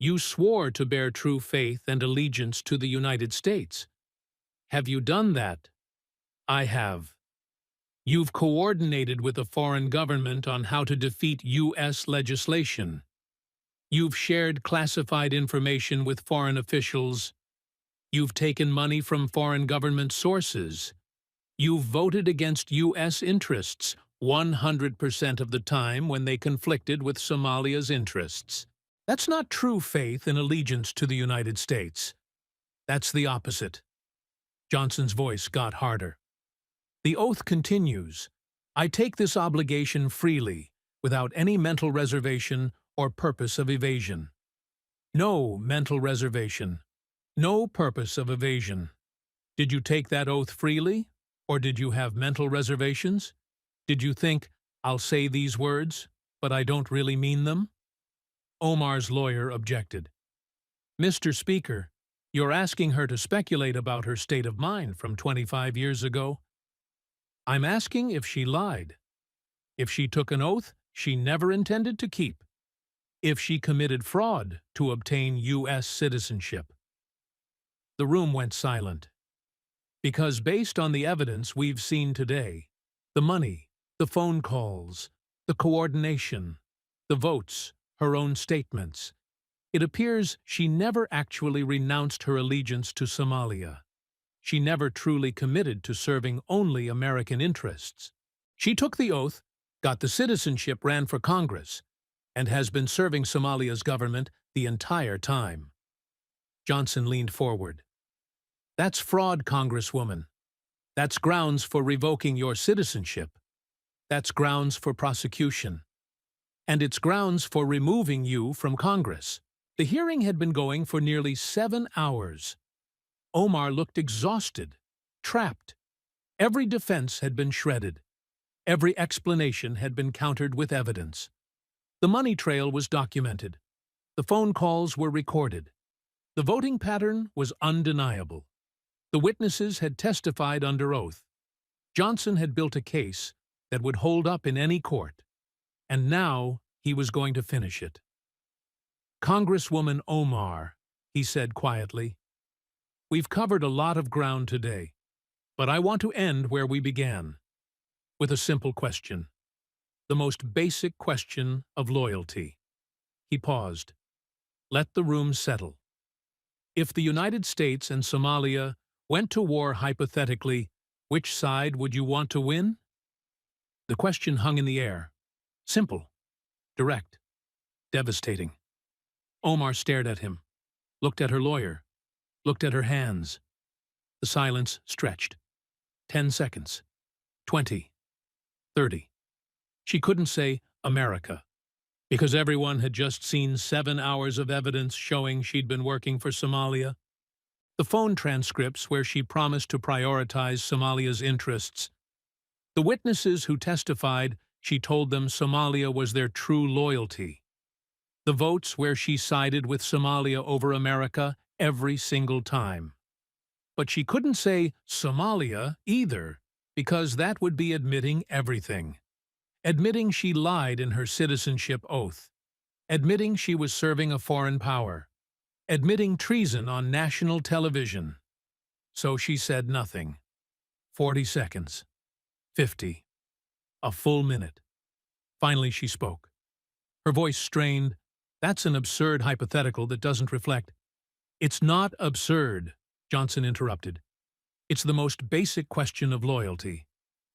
You swore to bear true faith and allegiance to the United States. Have you done that? I have. You've coordinated with a foreign government on how to defeat U.S. legislation. You've shared classified information with foreign officials. You've taken money from foreign government sources. You've voted against U.S. interests 100% of the time when they conflicted with Somalia's interests. That's not true faith and allegiance to the United States. That's the opposite. Johnson's voice got harder. The oath continues. I take this obligation freely, without any mental reservation or purpose of evasion. No mental reservation. No purpose of evasion. Did you take that oath freely, or did you have mental reservations? Did you think, I'll say these words, but I don't really mean them? Omar's lawyer objected. Mr. Speaker, you're asking her to speculate about her state of mind from 25 years ago. I'm asking if she lied. If she took an oath she never intended to keep. If she committed fraud to obtain U.S. citizenship. The room went silent. Because based on the evidence we've seen today, the money, the phone calls, the coordination, the votes, her own statements, it appears she never actually renounced her allegiance to Somalia. She never truly committed to serving only American interests. She took the oath, got the citizenship, ran for Congress, and has been serving Somalia's government the entire time. Johnson leaned forward. That's fraud, Congresswoman. That's grounds for revoking your citizenship. That's grounds for prosecution. And it's grounds for removing you from Congress. The hearing had been going for nearly 7 hours. Omar looked exhausted, trapped. Every defense had been shredded. Every explanation had been countered with evidence. The money trail was documented. The phone calls were recorded. The voting pattern was undeniable. The witnesses had testified under oath. Johnson had built a case that would hold up in any court, and now he was going to finish it. Congresswoman Omar, he said quietly, we've covered a lot of ground today, but I want to end where we began, with a simple question. The most basic question of loyalty. He paused. Let the room settle. If the United States and Somalia went to war hypothetically, which side would you want to win? The question hung in the air. Simple, direct, devastating. Omar stared at him, looked at her lawyer, looked at her hands. The silence stretched. 10 seconds. 20. 30. She couldn't say America, because everyone had just seen 7 hours of evidence showing she'd been working for Somalia. The phone transcripts where she promised to prioritize Somalia's interests. The witnesses who testified she told them Somalia was their true loyalty. The votes where she sided with Somalia over America every single time. But she couldn't say Somalia either, because that would be admitting everything. Admitting she lied in her citizenship oath. admitting she was serving a foreign power, admitting treason on national television. So she said nothing. 40 seconds. 50. A full minute. Finally she spoke. Her voice strained. That's an absurd hypothetical that doesn't reflect. It's not absurd, Johnson interrupted. It's the most basic question of loyalty.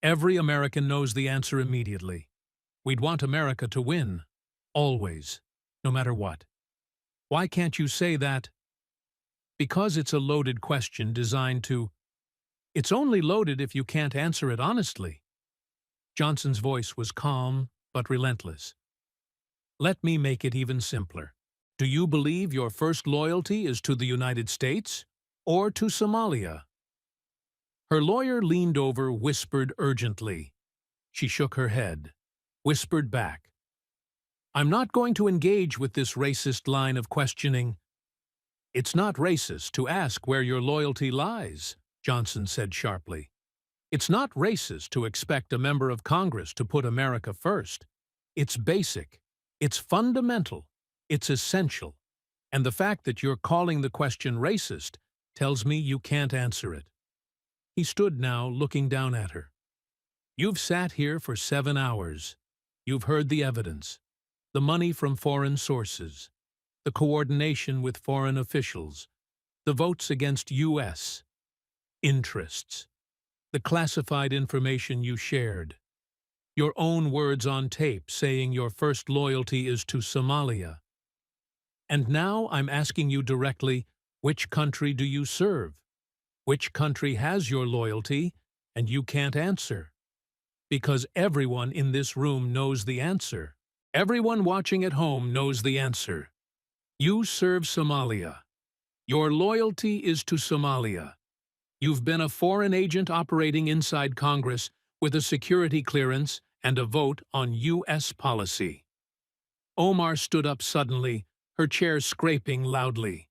Every American knows the answer immediately. We'd want America to win. Always. No matter what. Why can't you say that? Because it's a loaded question designed to... It's only loaded if you can't answer it honestly. Johnson's voice was calm but relentless. Let me make it even simpler. Do you believe your first loyalty is to the United States or to Somalia? Her lawyer leaned over, whispered urgently. She shook her head, whispered back. I'm not going to engage with this racist line of questioning. It's not racist to ask where your loyalty lies, Johnson said sharply. It's not racist to expect a member of Congress to put America first. It's basic. It's fundamental. It's essential. And the fact that you're calling the question racist tells me you can't answer it. He stood now, looking down at her. You've sat here for 7 hours. You've heard the evidence. The money from foreign sources. The coordination with foreign officials. The votes against U.S. interests. The classified information you shared. Your own words on tape saying your first loyalty is to Somalia. And now I'm asking you directly, which country do you serve? Which country has your loyalty, and you can't answer? Because everyone in this room knows the answer. Everyone watching at home knows the answer. You serve Somalia. Your loyalty is to Somalia. You've been a foreign agent operating inside Congress with a security clearance and a vote on U.S. policy. Omar stood up suddenly, her chair scraping loudly.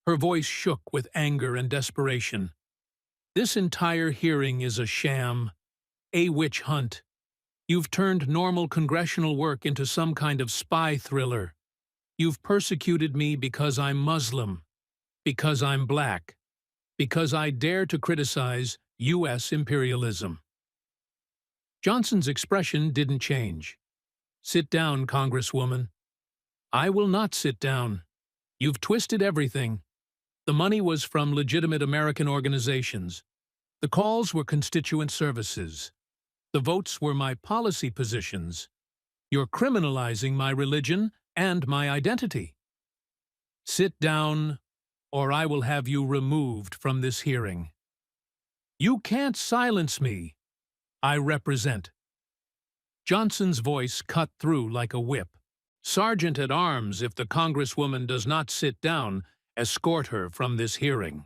Her voice shook with anger and desperation. This entire hearing is a sham, a witch hunt. You've turned normal congressional work into some kind of spy thriller. You've persecuted me because I'm Muslim, because I'm black, because I dare to criticize U.S. imperialism. Johnson's expression didn't change. Sit down, Congresswoman. I will not sit down. You've twisted everything. The money was from legitimate American organizations. The calls were constituent services. The votes were my policy positions. You're criminalizing my religion and my identity. Sit down, or I will have you removed from this hearing. You can't silence me. I represent. Johnson's voice cut through like a whip. Sergeant at arms, if the Congresswoman does not sit down, escort her from this hearing.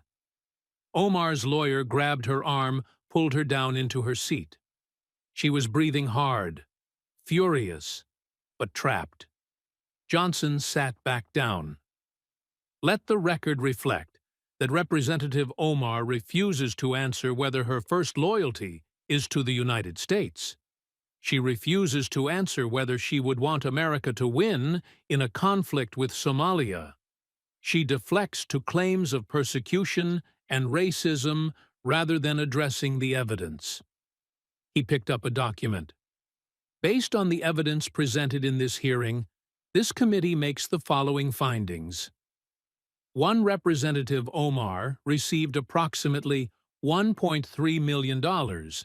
Omar's lawyer grabbed her arm, pulled her down into her seat. She was breathing hard, furious, but trapped. Johnson sat back down. Let the record reflect that Representative Omar refuses to answer whether her first loyalty is to the United States. She refuses to answer whether she would want America to win in a conflict with Somalia. She deflects to claims of persecution and racism rather than addressing the evidence. He picked up a document. Based on the evidence presented in this hearing, this committee makes the following findings. One Representative Omar received approximately $1.3 million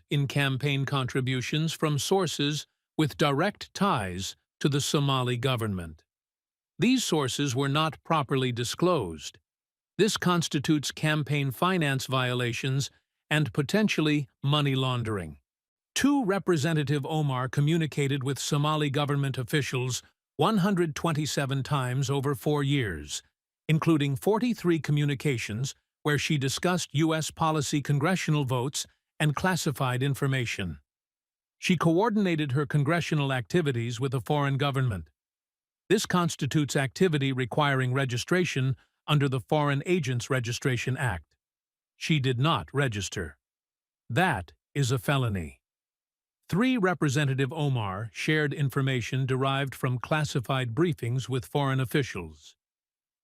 in campaign contributions from sources with direct ties to the Somali government. These sources were not properly disclosed. This constitutes campaign finance violations and potentially money laundering. 2 Representative Omar communicated with Somali government officials 127 times over 4 years, including 43 communications where she discussed U.S. policy congressional votes and classified information. She coordinated her congressional activities with a foreign government. This constitutes activity requiring registration under the Foreign Agents Registration Act. She did not register. That is a felony. 3. Representative Omar shared information derived from classified briefings with foreign officials.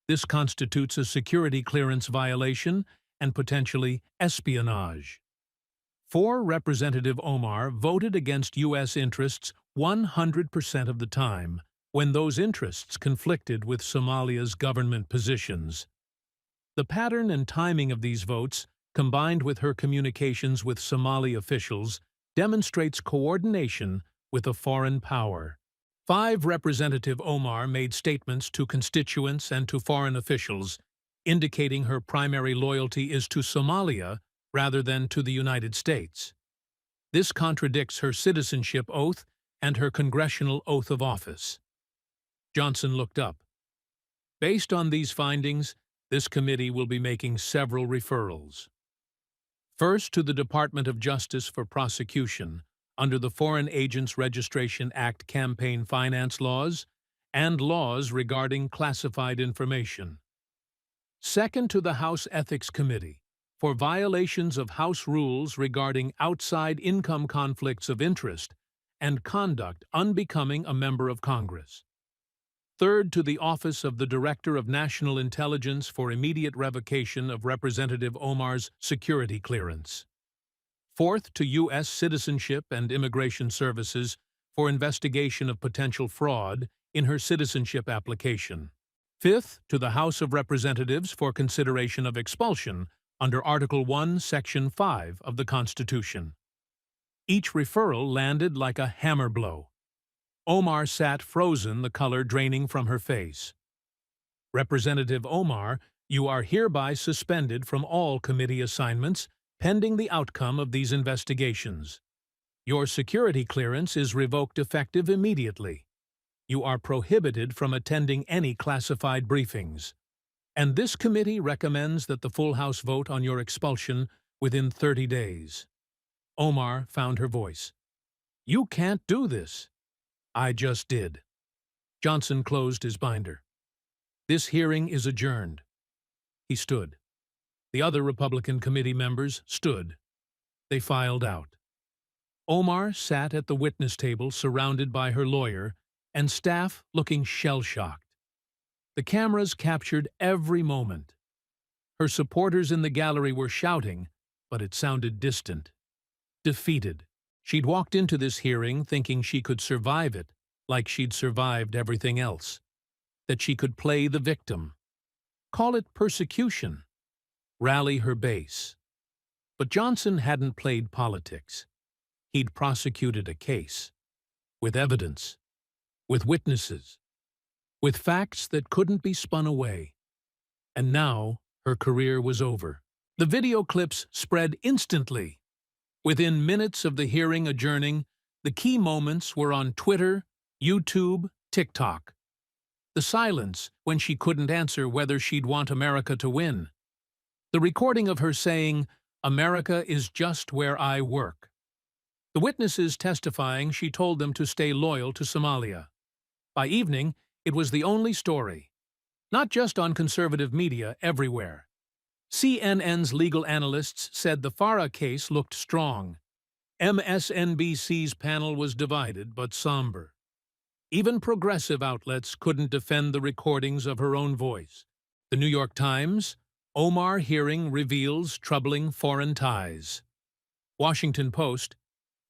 This constitutes a security clearance violation and potentially espionage. 4. Representative Omar voted against U.S. interests 100% of the time when those interests conflicted with Somalia's government positions. The pattern and timing of these votes, combined with her communications with Somali officials, demonstrates coordination with a foreign power. 5. Representative Omar made statements to constituents and to foreign officials, indicating her primary loyalty is to Somalia rather than to the United States. This contradicts her citizenship oath and her congressional oath of office. Johnson looked up. Based on these findings, this committee will be making several referrals. First, to the Department of Justice for prosecution under the Foreign Agents Registration Act campaign finance laws and laws regarding classified information. Second, to the House Ethics Committee for violations of House rules regarding outside income conflicts of interest and conduct unbecoming a member of Congress. Third, to the Office of the Director of National Intelligence for immediate revocation of Representative Omar's security clearance. Fourth, to U.S. Citizenship and Immigration Services for investigation of potential fraud in her citizenship application. Fifth, to the House of Representatives for consideration of expulsion under Article 1, Section 5 of the Constitution. Each referral landed like a hammer blow. Omar sat frozen, the color draining from her face. Representative Omar, you are hereby suspended from all committee assignments pending the outcome of these investigations. Your security clearance is revoked effective immediately. You are prohibited from attending any classified briefings. And this committee recommends that the full House vote on your expulsion within 30 days. Omar found her voice. You can't do this. I just did. Johnson closed his binder. This hearing is adjourned. He stood. The other Republican committee members stood. They filed out. Omar sat at the witness table surrounded by her lawyer and staff looking shell-shocked. The cameras captured every moment. Her supporters in the gallery were shouting, but it sounded distant. Defeated. She'd walked into this hearing thinking she could survive it, like she'd survived everything else. That she could play the victim. Call it persecution. Rally her base. But Johnson hadn't played politics. He'd prosecuted a case. With evidence. With witnesses. With facts that couldn't be spun away. And now her career was over. The video clips spread instantly. Within minutes of the hearing adjourning, the key moments were on Twitter, YouTube, TikTok. The silence when she couldn't answer whether she'd want America to win. The recording of her saying, "America is just where I work." The witnesses testifying she told them to stay loyal to Somalia. By evening, it was the only story. Not just on conservative media, everywhere. CNN's legal analysts said the Farah case looked strong. MSNBC's panel was divided but somber. Even progressive outlets couldn't defend the recordings of her own voice. The New York Times, Omar hearing reveals troubling foreign ties. Washington Post,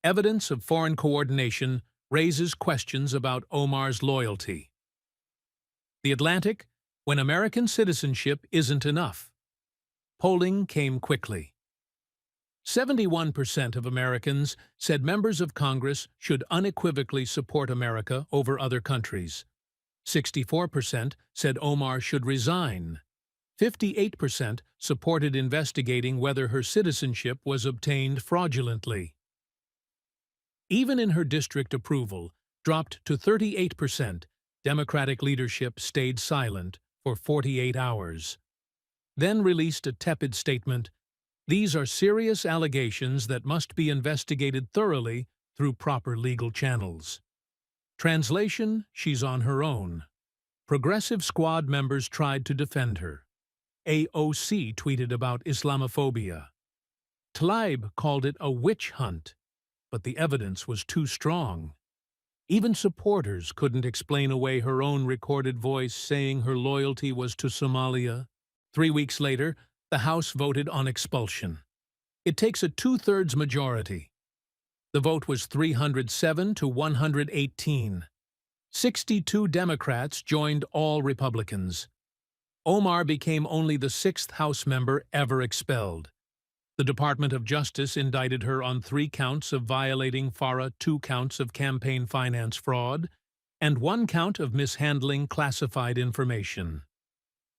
evidence of foreign coordination raises questions about Omar's loyalty. The Atlantic, when American citizenship isn't enough. Polling came quickly. 71% of Americans said members of Congress should unequivocally support America over other countries. 64% said Omar should resign. 58% supported investigating whether her citizenship was obtained fraudulently. Even in her district approval dropped to 38%, Democratic leadership stayed silent for 48 hours. Then released a tepid statement, "These are serious allegations that must be investigated thoroughly through proper legal channels." Translation, she's on her own. Progressive Squad members tried to defend her. AOC tweeted about Islamophobia. Tlaib called it a witch hunt. but the evidence was too strong. Even supporters couldn't explain away her own recorded voice saying her loyalty was to Somalia. 3 weeks later, the House voted on expulsion. It takes a two-thirds majority. The vote was 307 to 118. 62 Democrats joined all Republicans. Omar became only the sixth House member ever expelled. The Department of Justice indicted her on 3 counts of violating FARA, 2 counts of campaign finance fraud, and 1 count of mishandling classified information.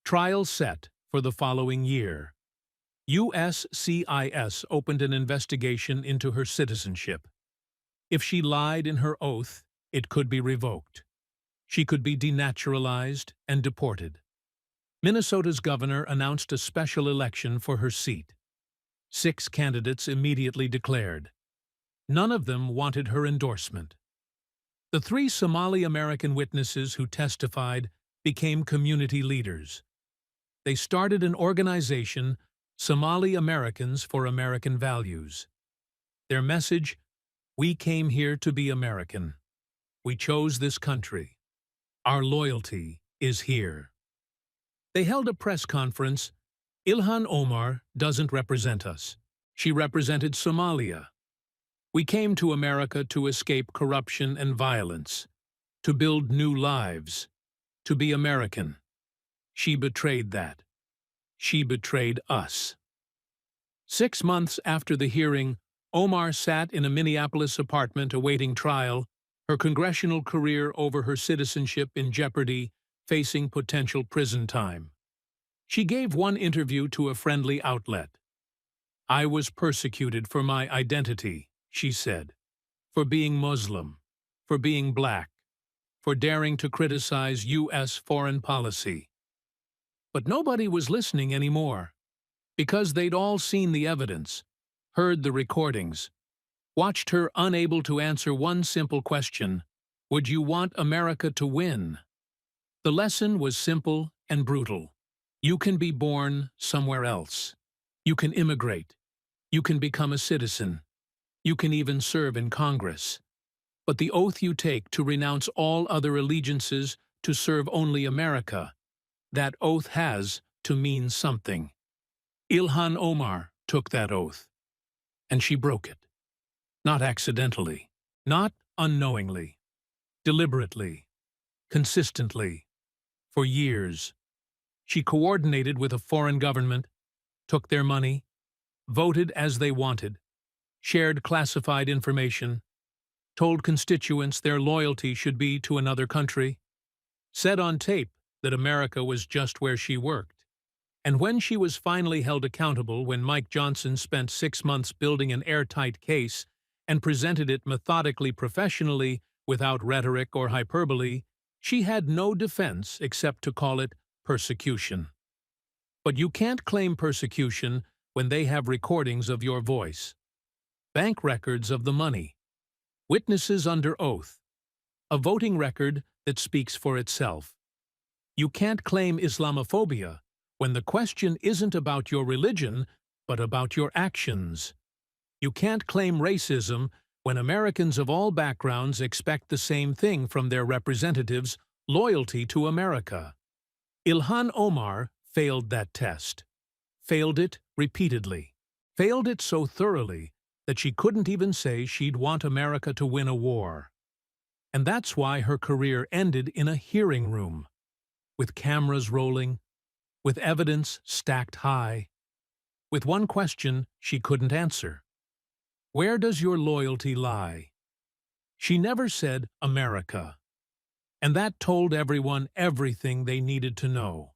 Trial set for the following year. USCIS opened an investigation into her citizenship. If she lied in her oath, it could be revoked. She could be denaturalized and deported. Minnesota's governor announced a special election for her seat. 6 candidates immediately declared. None of them wanted her endorsement. The 3 Somali-American witnesses who testified became community leaders. They started an organization, Somali Americans for American Values. Their message: we came here to be American. We chose this country. Our loyalty is here. They held a press conference. Ilhan Omar doesn't represent us. She represented Somalia. We came to America to escape corruption and violence, to build new lives, to be American. She betrayed that. She betrayed us. 6 months after the hearing, Omar sat in a Minneapolis apartment awaiting trial, her congressional career over her citizenship in jeopardy, facing potential prison time. She gave one interview to a friendly outlet. "I was persecuted for my identity," she said, "for being Muslim, for being black, for daring to criticize U.S. foreign policy." But nobody was listening anymore, because they'd all seen the evidence, heard the recordings, watched her unable to answer one simple question: would you want America to win? The lesson was simple and brutal. You can be born somewhere else. You can immigrate. You can become a citizen. You can even serve in Congress. But the oath you take to renounce all other allegiances to serve only America, that oath has to mean something. Ilhan Omar took that oath, and she broke it. Not accidentally, not unknowingly, deliberately, consistently, for years. She coordinated with a foreign government, took their money, voted as they wanted, shared classified information, told constituents their loyalty should be to another country, said on tape that America was just where she worked. And when she was finally held accountable, when Mike Johnson spent 6 months building an airtight case and presented it methodically, professionally, without rhetoric or hyperbole, she had no defense except to call it persecution. But you can't claim persecution when they have recordings of your voice, bank records of the money, witnesses under oath, a voting record that speaks for itself. You can't claim Islamophobia when the question isn't about your religion, but about your actions. You can't claim racism when Americans of all backgrounds expect the same thing from their representatives: loyalty to America. Ilhan Omar failed that test. Failed it repeatedly. Failed it so thoroughly that she couldn't even say she'd want America to win a war. And that's why her career ended in a hearing room, with cameras rolling, with evidence stacked high, with one question she couldn't answer: where does your loyalty lie? She never said America, and that told everyone everything they needed to know.